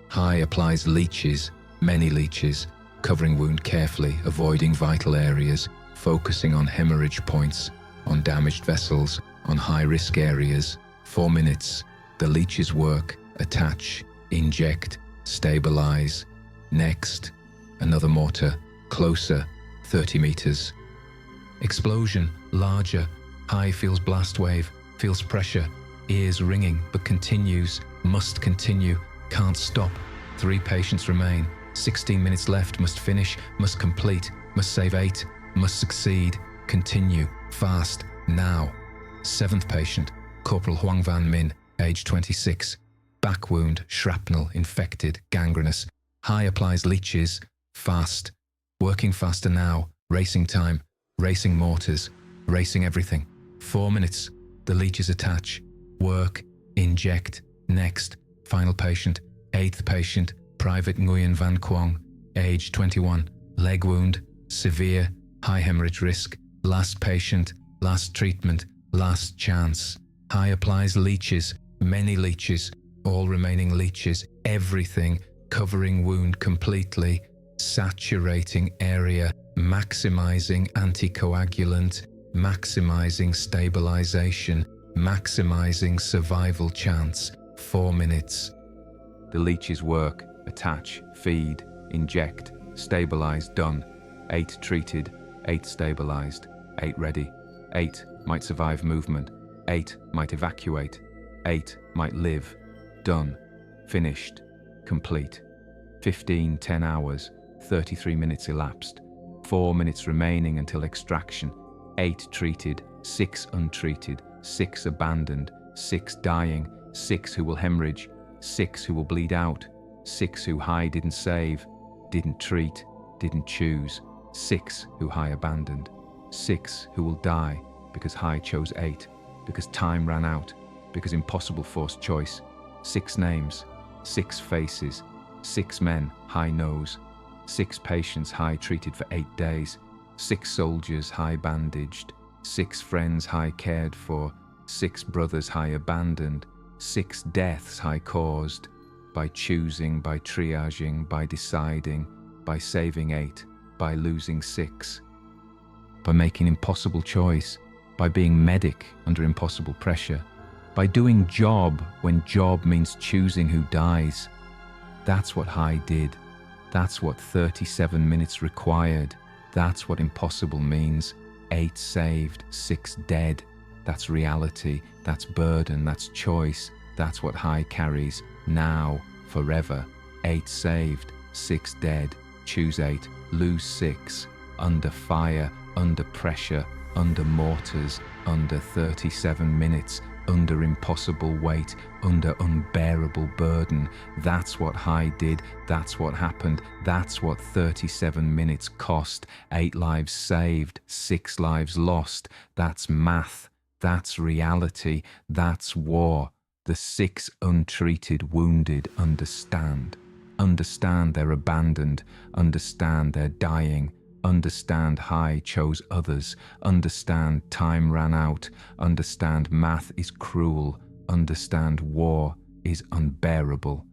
Hai applies leeches. Many leeches. Covering wound carefully, avoiding vital areas, focusing on hemorrhage points, on damaged vessels, on high-risk areas. 4 minutes. The leeches work. Attach. Inject. Stabilize. Next. Another mortar. Closer. 30 meters. Explosion. Larger. Hai feels blast wave. Feels pressure. Ears ringing, but continues. Must continue. Can't stop. 3 patients remain. 16 minutes left. Must finish. Must complete. Must save 8. Must succeed. Continue. Fast. Now. 7th patient. Corporal Nguyen Van Min, age 26. Back wound. Shrapnel. Infected. Gangrenous. Hai applies leeches. Fast. Working faster now. Racing time. Racing mortars. Racing everything. 4 minutes. The leeches attach. Work. Inject. Next. Final patient. 8th patient. Private Nguyen Van Quang, age 21. Leg wound. Severe. High hemorrhage risk. Last patient. Last treatment. Last chance. Hai applies leeches. Many leeches. All remaining leeches. Everything. Covering wound completely. Saturating area. Maximizing anticoagulant. Maximizing stabilization. Maximizing survival chance. 4 minutes. The leeches work. Attach. Feed. Inject. Stabilize. Done. 8 treated. 8 stabilized. 8 ready. 8 might survive movement. 8 might evacuate. 8 might live. Done. Finished. Complete. 10 hours. 33 minutes elapsed. 4 minutes remaining until extraction. 8 treated. 6 untreated. 6 abandoned. 6 dying. 6 who will hemorrhage. 6 who will bleed out. 6 who Hai didn't save, didn't treat, didn't choose. 6 who Hai abandoned. 6 who will die because Hai chose 8, because time ran out, because impossible forced choice. 6 names, 6 faces, 6 men Hai knows. 6 patients Hai treated for 8 days. 6 soldiers Hai bandaged. 6 friends Hai cared for. 6 brothers Hai abandoned. 6 deaths Hai caused. By choosing, by triaging, by deciding, by saving 8, by losing 6. By making impossible choice, by being medic under impossible pressure, by doing job when job means choosing who dies. That's what Hai did. That's what 37 minutes required. That's what impossible means. 8 saved, 6 dead. That's reality, that's burden, that's choice. That's what Hai carries, now, forever. 8 saved, 6 dead. Choose 8, lose 6. Under fire, under pressure, under mortars, under 37 minutes, under impossible weight, under unbearable burden. That's what Hai did, that's what happened, that's what 37 minutes cost. 8 lives saved, 6 lives lost. That's math, that's reality, that's war. The 6 untreated wounded understand. Understand they're abandoned, understand they're dying, understand Hai chose others, understand time ran out, understand math is cruel, understand war is unbearable.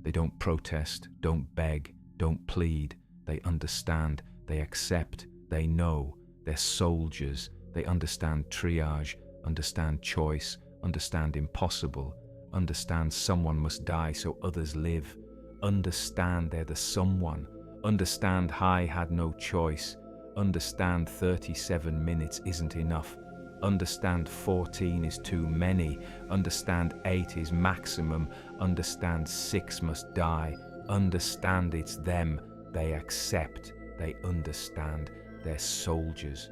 They don't protest, don't beg, don't plead. They understand, they accept, they know. They're soldiers. They understand triage, understand choice, understand impossible, understand someone must die so others live. Understand they're the someone. Understand Hai had no choice. Understand 37 minutes isn't enough. Understand 14 is too many. Understand 8 is maximum. Understand 6 must die. Understand it's them. They accept. They understand. They're soldiers.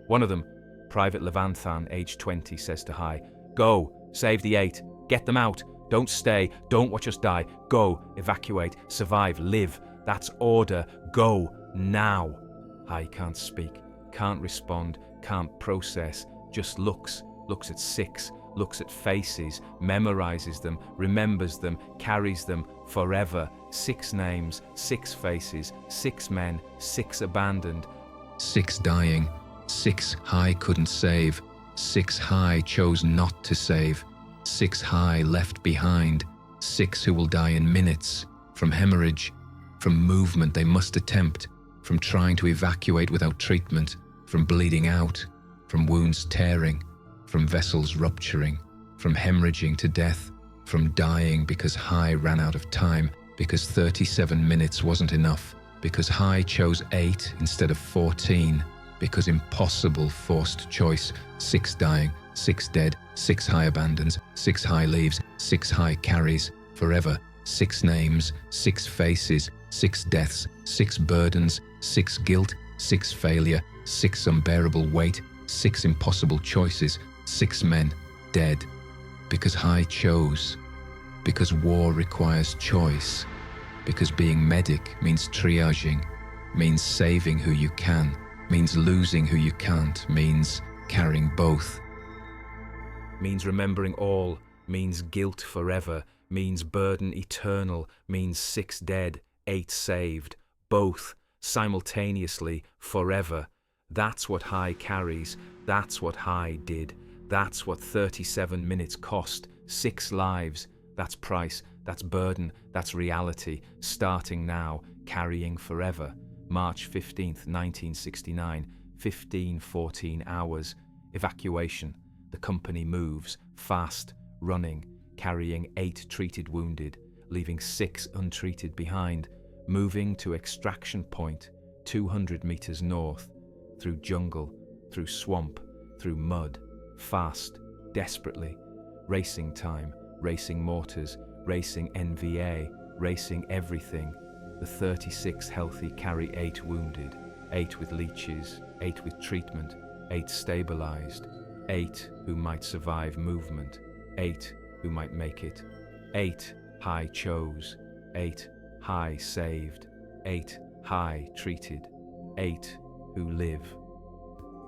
One of them, Private Levanthan, age 20, says to Hai, "Go, save the 8. Get them out. Don't stay. Don't watch us die. Go, evacuate, survive, live. That's order. Go, now." Hai can't speak, can't respond, can't process, just looks at 6, looks at faces, memorizes them, remembers them, carries them forever. 6 names, 6 faces, 6 men, 6 abandoned. 6 dying, 6 high couldn't save, 6 high chose not to save, 6 high left behind, 6 who will die in minutes, from hemorrhage, from movement they must attempt, from trying to evacuate without treatment, from bleeding out, from wounds tearing, from vessels rupturing, from hemorrhaging to death, from dying because high ran out of time, because 37 minutes wasn't enough, because high chose 8 instead of 14, because impossible forced choice. 6 dying, 6 dead, 6 high abandons, 6 high leaves, 6 high carries, forever. 6 names, 6 faces, 6 deaths, 6 burdens, 6 guilt, 6 failure, 6 unbearable weight, 6 impossible choices, 6 men dead. Because high chose, because war requires choice, because being medic means triaging, means saving who you can, means losing who you can't, means carrying both. Means remembering all, means guilt forever, means burden eternal, means 6 dead, 8 saved, both, simultaneously, forever. That's what high carries, that's what high did, that's what 37 minutes cost, 6 lives, that's price, that's burden, that's reality, starting now, carrying forever. March 15th, 1969, 15:14 hours, evacuation. The company moves, fast, running, carrying 8 treated wounded, leaving 6 untreated behind, moving to extraction point, 200 meters north, through jungle, through swamp, through mud, fast, desperately, racing time, racing mortars, racing NVA, racing everything. The 36 healthy carry 8 wounded, 8 with leeches, 8 with treatment, 8 stabilized, 8 who might survive movement, 8 who might make it, 8 high chose, 8 high saved, 8 high treated, 8 who live.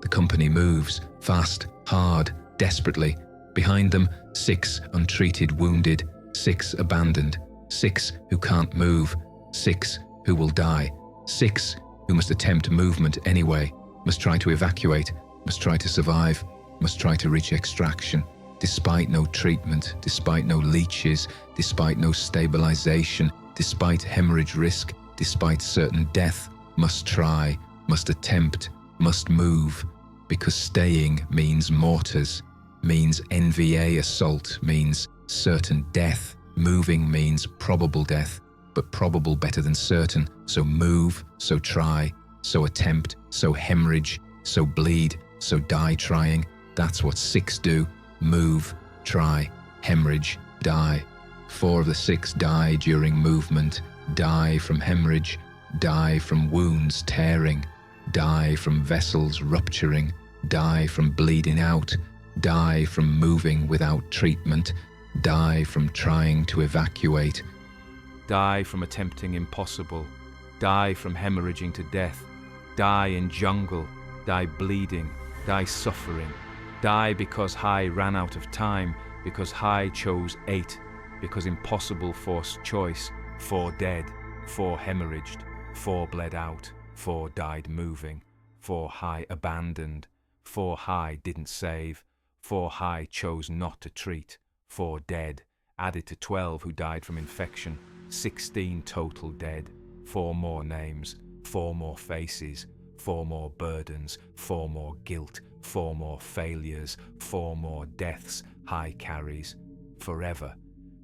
The company moves, fast, hard, desperately. Behind them, 6 untreated wounded, 6 abandoned, 6 who can't move, 6 who will die, 6 who must attempt movement anyway, must try to evacuate, must try to survive, must try to reach extraction, despite no treatment, despite no leeches, despite no stabilization, despite hemorrhage risk, despite certain death, must try, must attempt, must move, because staying means mortars, means NVA assault, means certain death, moving means probable death, but probable better than certain, so move, so try, so attempt, so hemorrhage, so bleed, so die trying. That's what 6 do, move, try, hemorrhage, die. 4 of the 6 die during movement, die from hemorrhage, die from wounds tearing, die from vessels rupturing, die from bleeding out, die from moving without treatment, die from trying to evacuate, Die from attempting impossible, die from hemorrhaging to death, die in jungle, die bleeding, die suffering, die because high ran out of time, because high chose 8, because impossible forced choice, 4 dead, 4 hemorrhaged, 4 bled out, 4 died moving, 4 high abandoned, 4 high didn't save, 4 high chose not to treat, 4 dead, added to 12 who died from infection, 16 total dead, 4 more names, 4 more faces, 4 more burdens, 4 more guilt, 4 more failures, 4 more deaths, high carries, forever.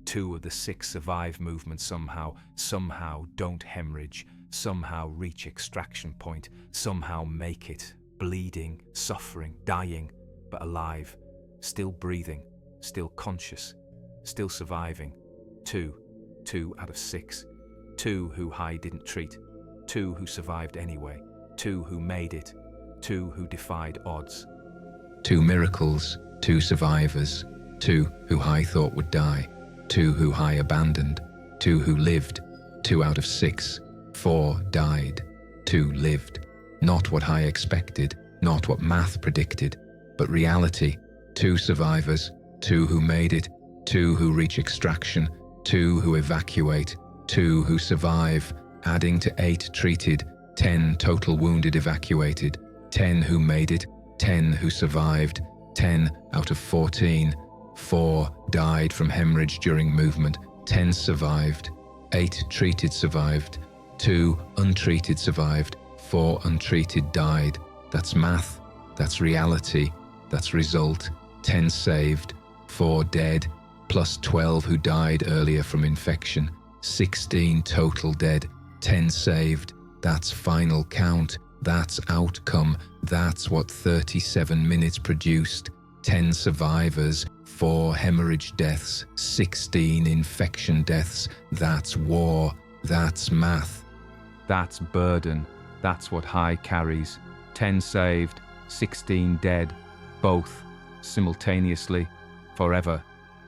2 of the 6 survive movement somehow don't hemorrhage, somehow reach extraction point, somehow make it, bleeding, suffering, dying, but alive, still breathing, still conscious, still surviving. 2 out of 6. 2 who high didn't treat, 2 who survived anyway, 2 who made it, 2 who defied odds. 2 miracles, 2 survivors, 2 who high thought would die, 2 who high abandoned, 2 who lived, 2 out of 6, 4 died, 2 lived. Not what high expected, not what math predicted, but reality. 2 survivors, 2 who made it, 2 who reach extraction, 2 who evacuate, 2 who survive, adding to 8 treated, 10 total wounded evacuated, 10 who made it, 10 who survived, 10 out of 14, 4 died from hemorrhage during movement, 10 survived, 8 treated survived, 2 untreated survived, 4 untreated died. That's math, that's reality, that's result. 10 saved, 4 dead, plus 12 who died earlier from infection, 16 total dead, 10 saved. That's final count, that's outcome, that's what 37 minutes produced. 10 survivors, 4 hemorrhage deaths, 16 infection deaths. That's war, that's math. That's burden, that's what Hai carries. 10 saved, 16 dead, both, simultaneously, forever.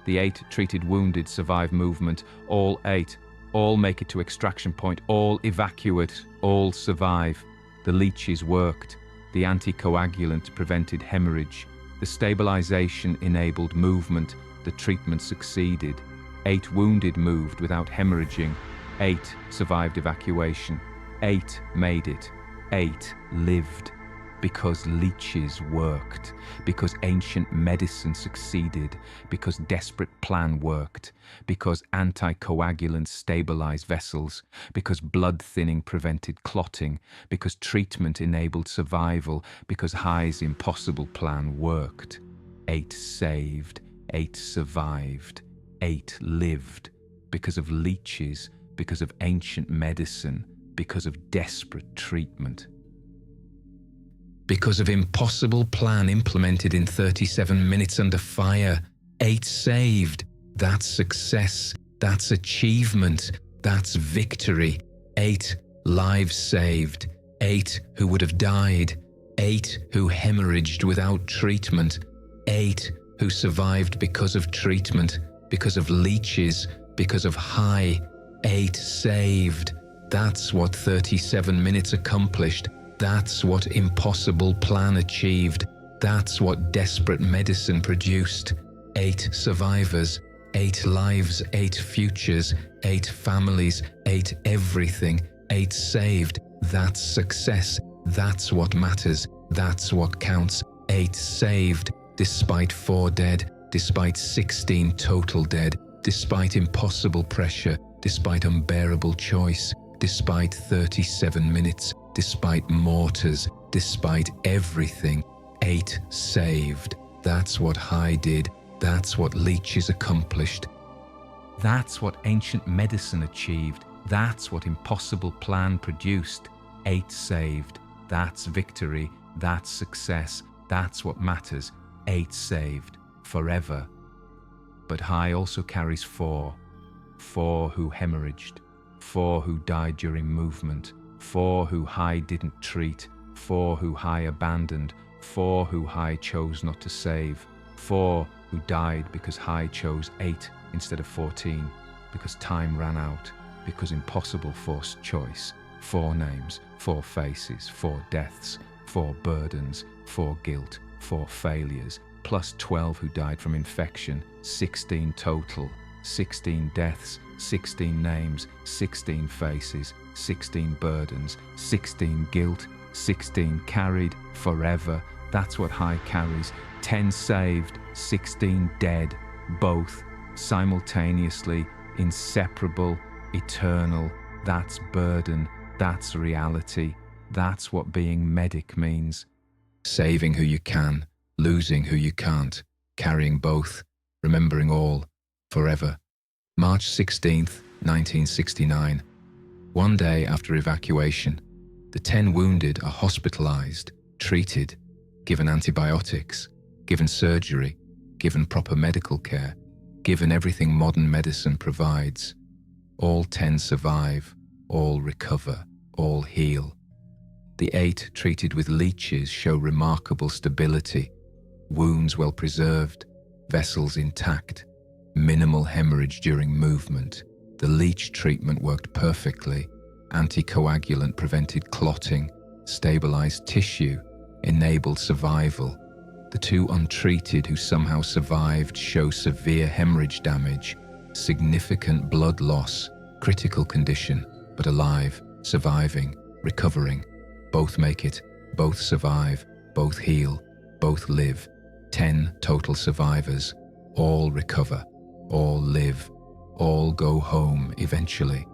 The 8 treated wounded survive movement, all 8. All make it to extraction point, all evacuate, all survive. The leeches worked, the anticoagulant prevented hemorrhage, the stabilization enabled movement, the treatment succeeded. 8 wounded moved without hemorrhaging, 8 survived evacuation, 8 made it, 8 lived. Because leeches worked, because ancient medicine succeeded, because desperate plan worked, because anticoagulants stabilized vessels, because blood thinning prevented clotting, because treatment enabled survival, because Hai's impossible plan worked. 8 saved, 8 survived, 8 lived, because of leeches, because of ancient medicine, because of desperate treatment. Because of impossible plan implemented in 37 minutes under fire, 8 saved. That's success, that's achievement, that's victory. 8 lives saved, 8 who would have died, 8 who hemorrhaged without treatment, 8 who survived because of treatment, because of leeches, because of Hai. 8 saved. That's what 37 minutes accomplished. That's what impossible plan achieved. That's what desperate medicine produced. 8 survivors, 8 lives, 8 futures, 8 families, 8 everything, 8 saved. That's success. That's what matters. That's what counts. 8 saved, despite 4 dead, despite 16 total dead, despite impossible pressure, despite unbearable choice, despite 37 minutes, despite mortars, despite everything. 8 saved. That's what Hai did. That's what leeches accomplished. That's what ancient medicine achieved. That's what impossible plan produced. 8 saved. That's victory. That's success. That's what matters. 8 saved. Forever. But Hai also carries 4. 4 who hemorrhaged. 4 who died during movement. 4 who Hai didn't treat, 4 who Hai abandoned, 4 who Hai chose not to save, 4 who died because Hai chose 8 instead of 14, because time ran out, because impossible forced choice, 4 names, 4 faces, 4 deaths, 4 burdens, 4 guilt, 4 failures, plus 12 who died from infection, 16 total, 16 deaths, 16 names, 16 faces, 16 burdens, 16 guilt, 16 carried forever. That's what Hai carries. 10 saved, 16 dead, both simultaneously, inseparable, eternal. That's burden, that's reality. That's what being medic means. Saving who you can, losing who you can't, carrying both, remembering all, forever. March 16th, 1969. One day after evacuation, the 10 wounded are hospitalized, treated, given antibiotics, given surgery, given proper medical care, given everything modern medicine provides. All 10 survive, all recover, all heal. The 8 treated with leeches show remarkable stability, wounds well preserved, vessels intact, minimal hemorrhage during movement. The leech treatment worked perfectly. Anticoagulant prevented clotting, stabilized tissue, enabled survival. The 2 untreated who somehow survived show severe hemorrhage damage, significant blood loss, critical condition, but alive, surviving, recovering. Both make it, both survive, both heal, both live. 10 total survivors, all recover, all live, all go home eventually.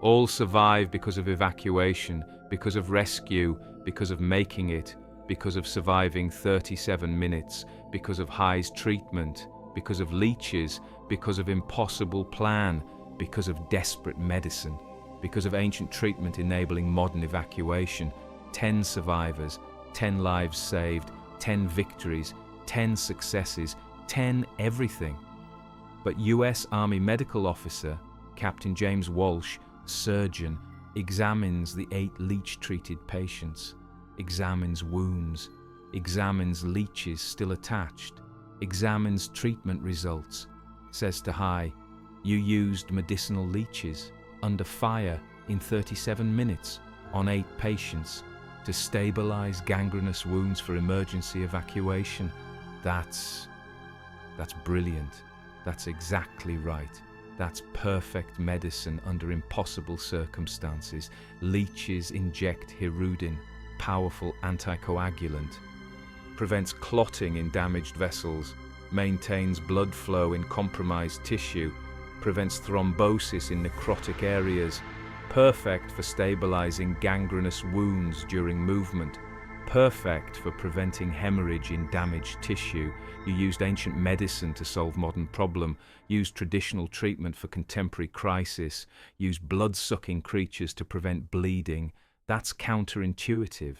All survive because of evacuation, because of rescue, because of making it, because of surviving 37 minutes, because of Hai's treatment, because of leeches, because of impossible plan, because of desperate medicine, because of ancient treatment enabling modern evacuation. 10 survivors, 10 lives saved, 10 victories, 10 successes, 10 everything. But US Army medical officer Captain James Walsh, surgeon, examines the 8 leech-treated patients, examines wounds, examines leeches still attached, examines treatment results, says to Hai, "You used medicinal leeches under fire in 37 minutes on 8 patients to stabilize gangrenous wounds for emergency evacuation. That's brilliant. That's exactly right. That's perfect medicine under impossible circumstances. Leeches inject hirudin, powerful anticoagulant, prevents clotting in damaged vessels, maintains blood flow in compromised tissue, prevents thrombosis in necrotic areas, perfect for stabilizing gangrenous wounds during movement, perfect for preventing hemorrhage in damaged tissue. You used ancient medicine to solve modern problem, used traditional treatment for contemporary crisis, used blood-sucking creatures to prevent bleeding. That's counterintuitive.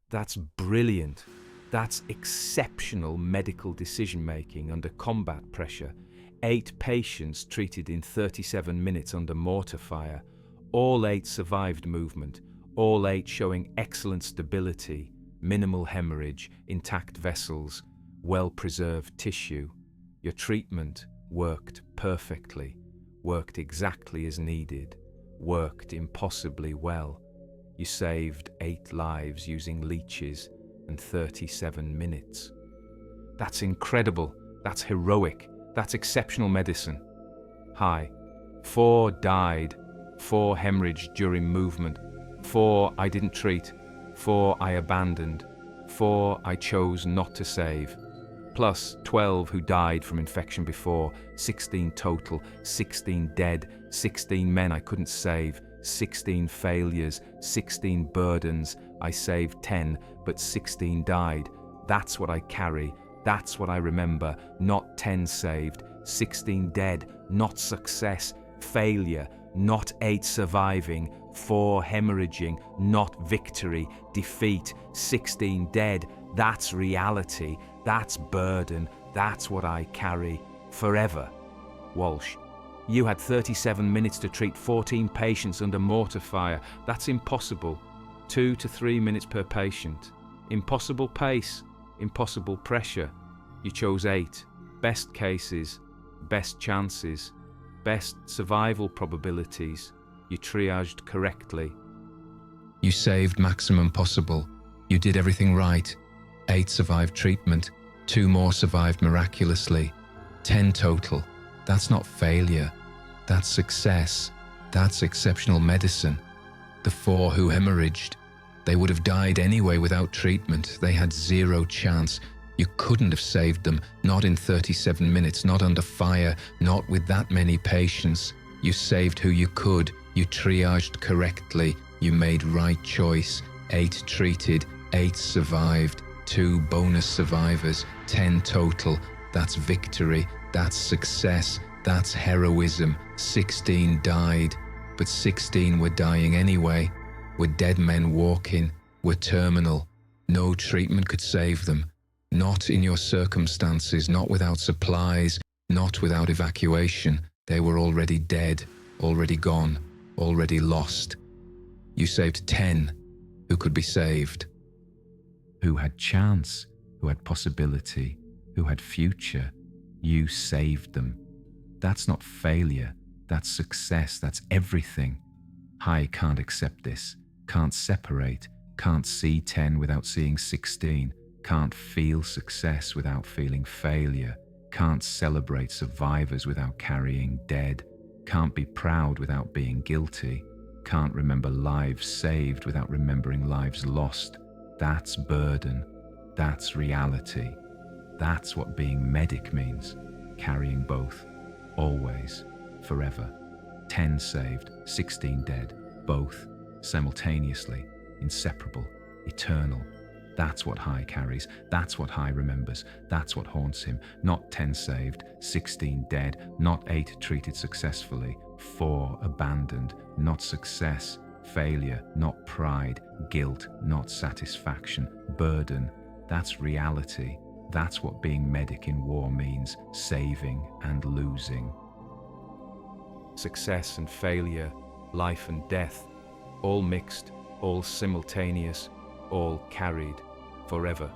That's brilliant. That's exceptional medical decision-making under combat pressure. 8 patients treated in 37 minutes under mortar fire. All 8 survived movement, all 8 showing excellent stability, minimal hemorrhage, intact vessels, well-preserved tissue. Your treatment worked perfectly, worked exactly as needed, worked impossibly well. You saved 8 lives using leeches in 37 minutes. That's incredible, that's heroic, that's exceptional medicine. Hai, 4 died, 4 hemorrhaged during movement, 4 I didn't treat, 4 I abandoned, 4 I chose not to save, plus 12 who died from infection before, 16 total, 16 dead, 16 men I couldn't save, 16 failures, 16 burdens. I saved 10, but 16 died. That's what I carry, that's what I remember, not 10 saved, 16 dead, not success, failure, not 8 surviving, 4 hemorrhaging, not victory, defeat, 16 dead. That's reality, that's burden, that's what I carry forever. Walsh, you had 37 minutes to treat 14 patients under mortar fire. That's impossible. 2 to 3 minutes per patient. Impossible pace, impossible pressure. You chose 8. Best cases, best chances, best survival probabilities. You triaged correctly. You saved maximum possible. You did everything right. 8 survived treatment. 2 more survived miraculously. 10 total. That's not failure. That's success. That's exceptional medicine. The 4 who hemorrhaged, they would have died anyway without treatment. They had 0 chance. You couldn't have saved them, not in 37 minutes, not under fire, not with that many patients. You saved who you could. You triaged correctly. You made right choice. 8 treated, 8 survived, 2 bonus survivors, 10 total. That's victory. That's success. That's heroism. 16 died, but 16 were dying anyway. Were dead men walking, were terminal. No treatment could save them. Not in your circumstances, not without supplies, not without evacuation. They were already dead, already gone, already lost. You saved 10 who could be saved. Who had chance, who had possibility, who had future. You saved them. That's not failure, that's success, that's everything. Hai can't accept this, can't separate, Can't see 10 without seeing 16. Can't feel success without feeling failure. Can't celebrate survivors without carrying dead. Can't be proud without being guilty. Can't remember lives saved without remembering lives lost. That's burden. That's reality. That's what being medic means. Carrying both. Always. Forever. 10 saved, 16 dead. Both. Simultaneously. Inseparable. Eternal. That's what Hai carries. That's what Hai remembers. That's what haunts him. Not 10 saved, 16 dead. Not 8 treated successfully. 4 abandoned. Not success. Failure. Not pride. Guilt. Not satisfaction. Burden. That's reality. That's what being medic in war means. Saving and losing. Success and failure, life and death, all mixed, all simultaneous, all carried, forever.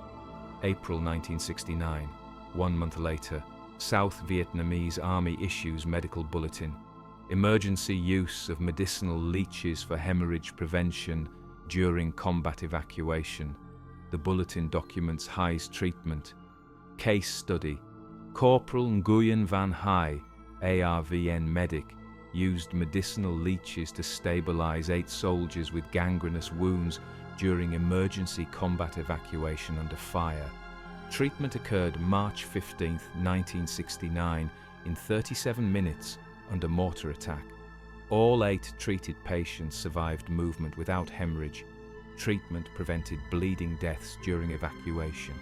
April 1969. 1 month later, South Vietnamese Army issues medical bulletin. Emergency use of medicinal leeches for hemorrhage prevention during combat evacuation. The bulletin documents Hai's treatment. Case study. Corporal Nguyen Van Hai, ARVN medic, used medicinal leeches to stabilize 8 soldiers with gangrenous wounds during emergency combat evacuation under fire. Treatment occurred March 15, 1969, in 37 minutes under mortar attack. All 8 treated patients survived movement without hemorrhage. Treatment prevented bleeding deaths during evacuation,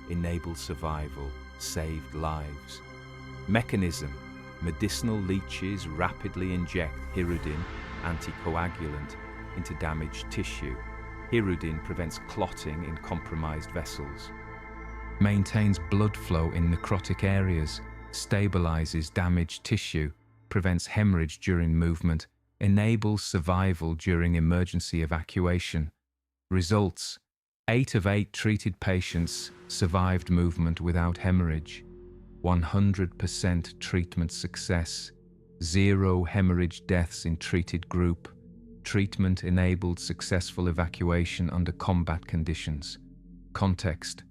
enabled survival, saved lives. Mechanism: medicinal leeches rapidly inject hirudin, anticoagulant, into damaged tissue. Hirudin prevents clotting in compromised vessels. Maintains blood flow in necrotic areas, stabilizes damaged tissue, prevents hemorrhage during movement, enables survival during emergency evacuation. Results: 8 of 8 treated patients survived movement without hemorrhage. 100% treatment success. 0 hemorrhage deaths in treated group. Treatment enabled successful evacuation under combat conditions. Context: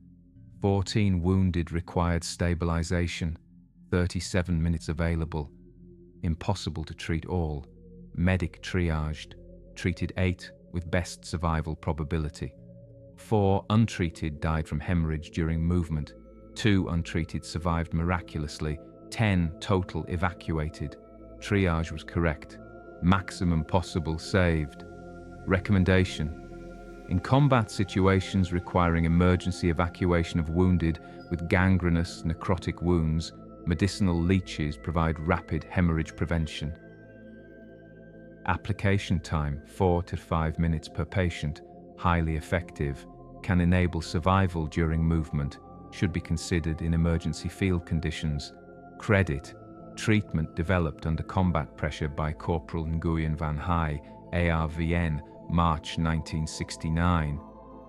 14 wounded required stabilization. 37 minutes available. Impossible to treat all. Medic triaged. Treated 8 with best survival probability. 4 untreated died from hemorrhage during movement. 2 untreated survived miraculously. 10 total evacuated. Triage was correct. Maximum possible saved. Recommendation: in combat situations requiring emergency evacuation of wounded with gangrenous necrotic wounds, medicinal leeches provide rapid hemorrhage prevention. Application time: 4 to 5 minutes per patient. Highly effective. Can enable survival during movement. Should be considered in emergency field conditions. Credit: treatment developed under combat pressure by Corporal Nguyen Van Hai, ARVN, March 1969.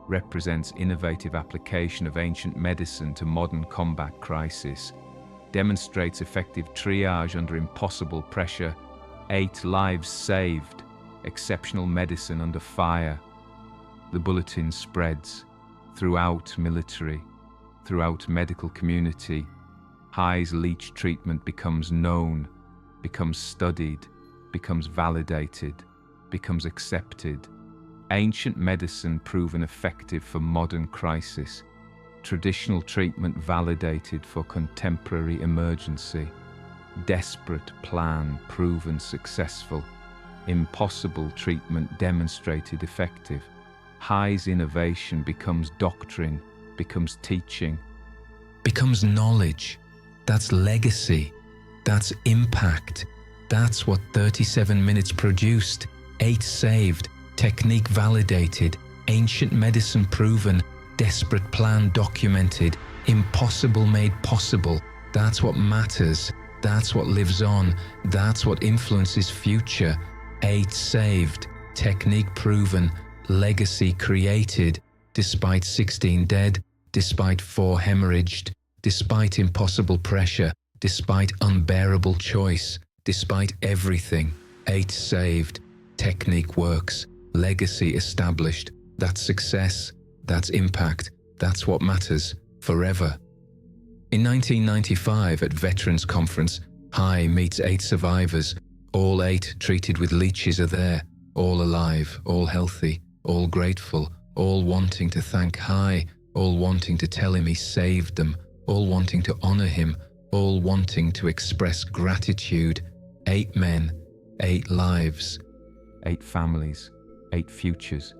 Represents innovative application of ancient medicine to modern combat crisis. Demonstrates effective triage under impossible pressure. 8 lives saved. Exceptional medicine under fire. The bulletin spreads throughout military, throughout medical community. Hai's leech treatment becomes known, becomes studied, becomes validated, becomes accepted. Ancient medicine proven effective for modern crisis. Traditional treatment validated for contemporary emergency. Desperate plan proven successful. Impossible treatment demonstrated effective. Hai's innovation becomes doctrine, becomes teaching, becomes knowledge. That's legacy. That's impact. That's what 37 minutes produced. 8 saved. Technique validated. Ancient medicine proven. Desperate plan documented. Impossible made possible. That's what matters. That's what lives on. That's what influences future. 8 saved. Technique proven. Legacy created. Despite 16 dead. Despite 4 hemorrhaged. Despite impossible pressure. Despite unbearable choice. Despite everything. 8 saved. Technique works. Legacy established. That's success, that's impact, that's what matters, forever. In 1995 at Veterans Conference, Hai meets 8 survivors. All 8 treated with leeches are there, all alive, all healthy, all grateful, all wanting to thank Hai, all wanting to tell him he saved them, all wanting to honor him, all wanting to express gratitude. 8 men, 8 lives. 8 families, 8 futures,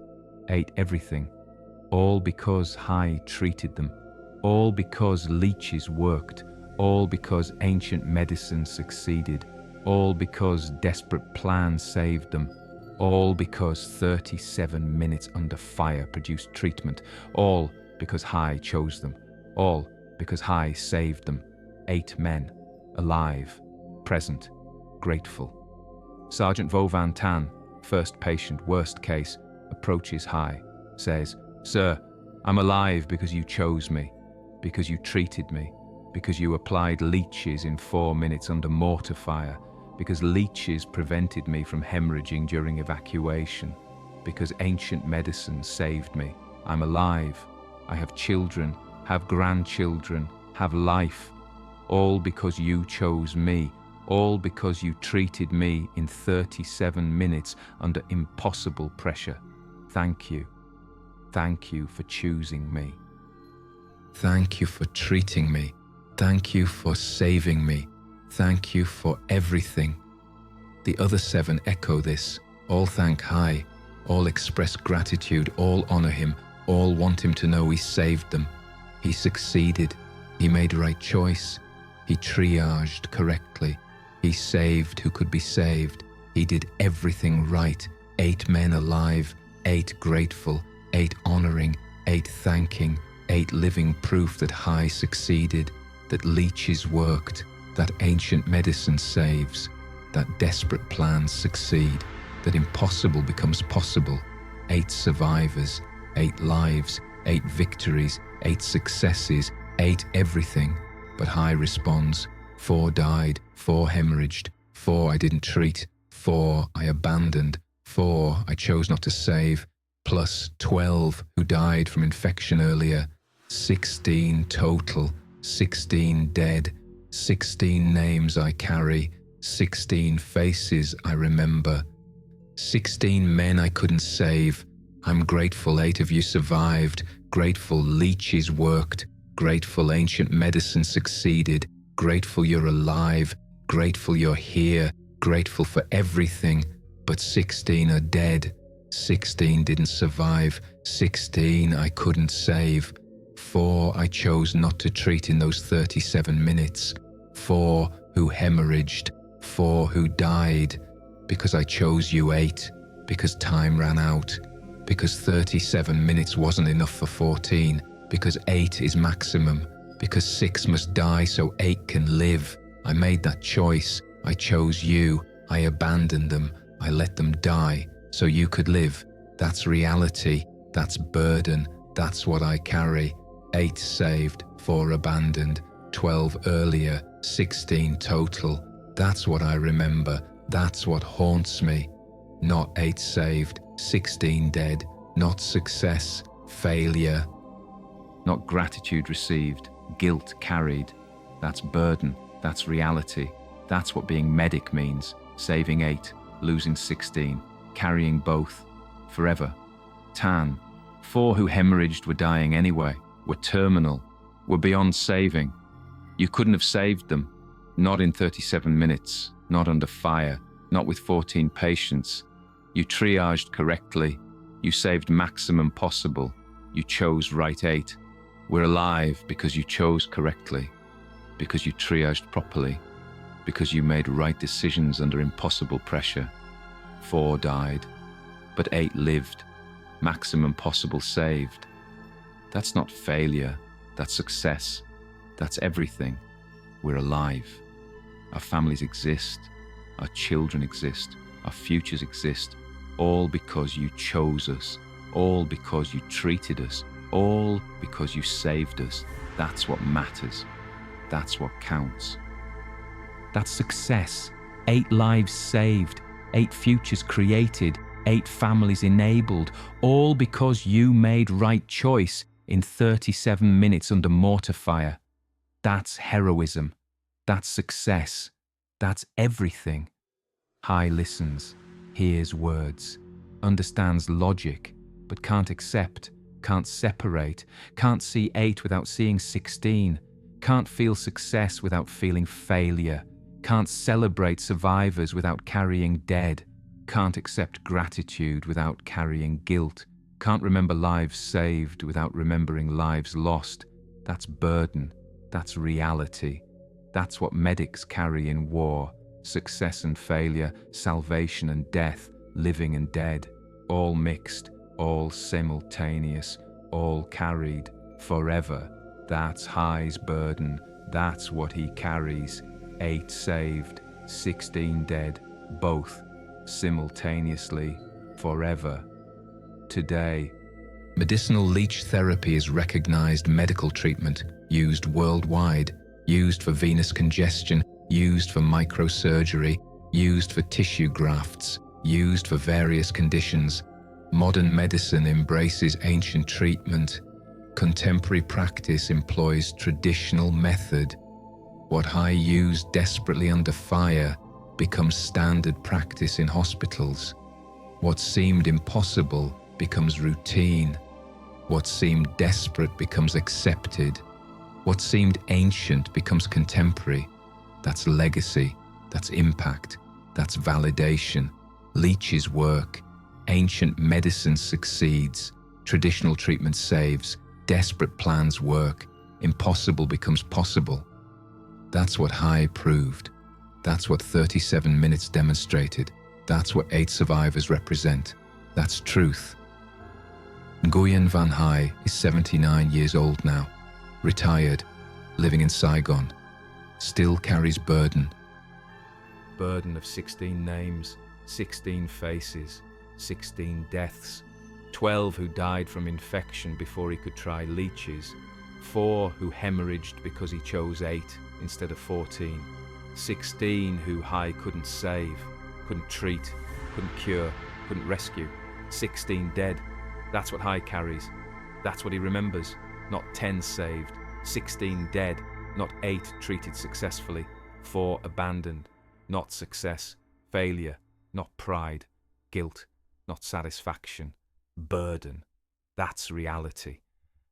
8 everything, all because Hai treated them, all because leeches worked, all because ancient medicine succeeded, all because desperate plans saved them, all because 37 minutes under fire produced treatment, all because Hai chose them, all because Hai saved them. 8 men, alive, present, grateful. Sergeant Vo Van Tan, first patient, worst case, approaches Hai, says, "Sir, I'm alive because you chose me, because you treated me, because you applied leeches in 4 minutes under mortar fire, because leeches prevented me from hemorrhaging during evacuation, because ancient medicine saved me. I'm alive. I have children, have grandchildren, have life, all because you chose me, all because you treated me in 37 minutes under impossible pressure. Thank you. Thank you for choosing me. Thank you for treating me. Thank you for saving me. Thank you for everything." The other 7 echo this, all thank Hai, all express gratitude, all honor him, all want him to know he saved them. He succeeded. He made right choice. He triaged correctly. He saved who could be saved. He did everything right. 8 men alive, 8 grateful, 8 honoring, 8 thanking, 8 living proof that Hai succeeded, that leeches worked, that ancient medicine saves, that desperate plans succeed, that impossible becomes possible. 8 survivors, 8 lives, 8 victories, 8 successes, 8 everything. But Hai responds, 4 died, 4 hemorrhaged, 4 I didn't treat, 4 I abandoned, 4 I chose not to save, plus 12 who died from infection earlier, 16 total, 16 dead, 16 names I carry, 16 faces I remember, 16 men I couldn't save. I'm grateful 8 of you survived, grateful leeches worked, grateful ancient medicine succeeded, grateful you're alive, grateful you're here, grateful for everything, but 16 are dead, 16 didn't survive, 16 I couldn't save, 4 I chose not to treat in those 37 minutes, 4 who hemorrhaged, 4 who died, because I chose you 8, because time ran out, because 37 minutes wasn't enough for 14, because 8 is maximum, because 6 must die so 8 can live. I made that choice. I chose you. I abandoned them. I let them die so you could live. That's reality. That's burden. That's what I carry. 8 saved, 4 abandoned, 12 earlier, 16 total. That's what I remember. That's what haunts me. Not 8 saved, 16 dead. Not success, failure. Not gratitude received, guilt carried. That's burden, that's reality. That's what being medic means. Saving 8, losing 16, carrying both, forever. Tan, 4 who hemorrhaged were dying anyway, were terminal, were beyond saving. You couldn't have saved them, not in 37 minutes, not under fire, not with 14 patients. You triaged correctly, you saved maximum possible, you chose right 8. We're alive because you chose correctly, because you triaged properly, because you made right decisions under impossible pressure. 4 died, but 8 lived, maximum possible saved. That's not failure, that's success, that's everything. We're alive. Our families exist, our children exist, our futures exist, all because you chose us, all because you treated us, all because you saved us. That's what matters. That's what counts. That's success. 8 lives saved, 8 futures created, 8 families enabled, all because you made right choice in 37 minutes under mortar fire. That's heroism. That's success. That's everything. Hai listens, hears words, understands logic, but can't accept, can't separate, can't see 8 without seeing 16, can't feel success without feeling failure, can't celebrate survivors without carrying dead, can't accept gratitude without carrying guilt, can't remember lives saved without remembering lives lost. That's burden. That's reality. That's what medics carry in war. Success and failure, salvation and death, living and dead, all mixed, all simultaneous, all carried, forever. That's Hai's burden. That's what he carries. 8 saved, 16 dead, both, simultaneously, forever. Today, medicinal leech therapy is recognized medical treatment, used worldwide, used for venous congestion, used for microsurgery, used for tissue grafts, used for various conditions. Modern medicine embraces ancient treatment. Contemporary practice employs traditional method. What Hai used desperately under fire becomes standard practice in hospitals. What seemed impossible becomes routine. What seemed desperate becomes accepted. What seemed ancient becomes contemporary. That's legacy. That's impact. That's validation. Leeches work. Ancient medicine succeeds. Traditional treatment saves. Desperate plans work. Impossible becomes possible. That's what Hai proved. That's what 37 minutes demonstrated. That's what 8 survivors represent. That's truth. Nguyen Van Hai is 79 years old now, retired, living in Saigon, still carries burden. Burden of 16 names, 16 faces, 16 deaths, 12 who died from infection before he could try leeches, 4 who hemorrhaged because he chose 8 instead of 14, 16 who Hai couldn't save, couldn't treat, couldn't cure, couldn't rescue, 16 dead. That's what Hai carries. That's what he remembers. Not 10 saved, 16 dead, not 8 treated successfully, 4 abandoned. Not success, failure, not pride, guilt, not satisfaction, burden. That's reality.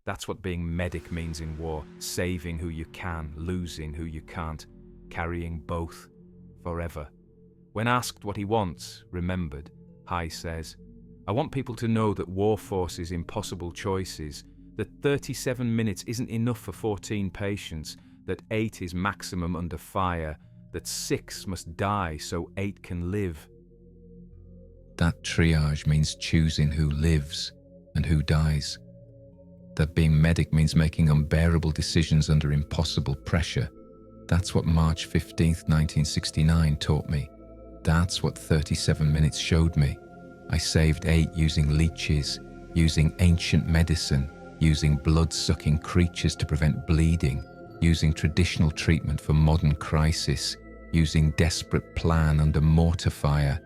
That's what being medic means in war, saving who you can, losing who you can't, carrying both, forever. When asked what he wants, remembered, Hai says, I want people to know that war forces impossible choices, that 37 minutes isn't enough for 14 patients, that 8 is maximum under fire, that 6 must die so 8 can live. That triage means choosing who lives and who dies. That being medic means making unbearable decisions under impossible pressure. That's what March 15th, 1969 taught me. That's what 37 minutes showed me. I saved 8 using leeches, using ancient medicine, using blood-sucking creatures to prevent bleeding, using traditional treatment for modern crisis, using desperate plan under mortar fire.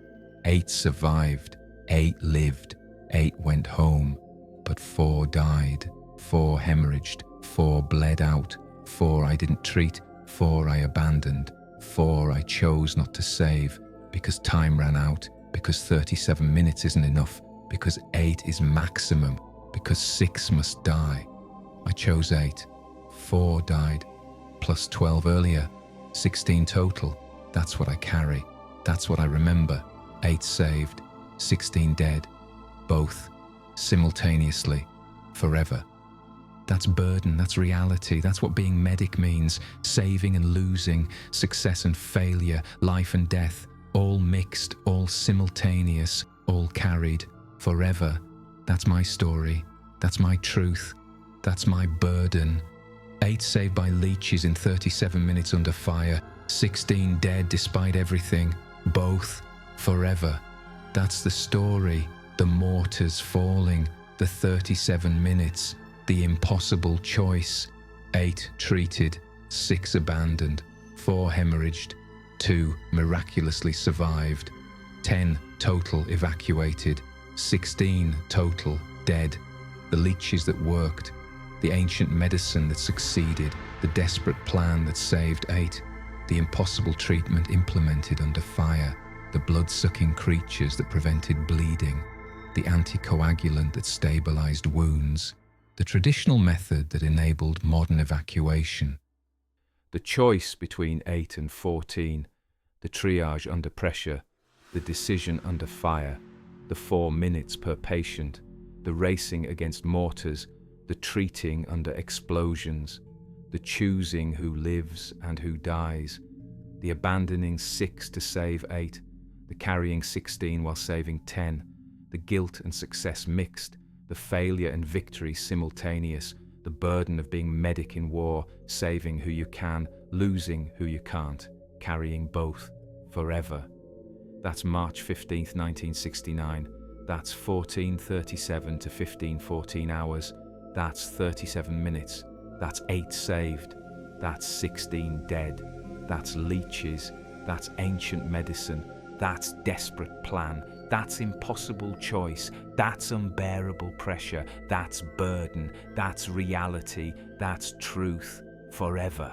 8 survived, 8 lived, 8 went home, but 4 died, 4 hemorrhaged, 4 bled out, 4 I didn't treat, 4 I abandoned, 4 I chose not to save, because time ran out, because 37 minutes isn't enough, because 8 is maximum, because 6 must die. I chose 8. 4 died, plus 12 earlier, 16 total. That's what I carry. That's what I remember. 8 saved, 16 dead, both, simultaneously, forever. That's burden, that's reality, that's what being medic means. Saving and losing, success and failure, life and death, all mixed, all simultaneous, all carried, forever. That's my story, that's my truth, that's my burden. 8 saved by leeches in 37 minutes under fire, 16 dead despite everything, both, forever. That's the story, the mortars falling, the 37 minutes, the impossible choice. 8 treated, 6 abandoned, 4 hemorrhaged, 2 miraculously survived. 10 total evacuated, 16 total dead. The leeches that worked, the ancient medicine that succeeded, the desperate plan that saved 8, the impossible treatment implemented under fire, the blood-sucking creatures that prevented bleeding, the anticoagulant that stabilized wounds, the traditional method that enabled modern evacuation. The choice between 8 and 14, the triage under pressure, the decision under fire, the 4 minutes per patient, the racing against mortars, the treating under explosions, the choosing who lives and who dies, the abandoning 6 to save 8, the carrying 16 while saving 10, the guilt and success mixed, the failure and victory simultaneous, the burden of being medic in war, saving who you can, losing who you can't, carrying both, forever. That's March 15th, 1969. That's 14:37 to 15:14 hours. That's 37 minutes. That's 8 saved. That's 16 dead. That's leeches. That's ancient medicine. That's desperate plan. That's impossible choice. That's unbearable pressure. That's burden. That's reality. That's truth. Forever.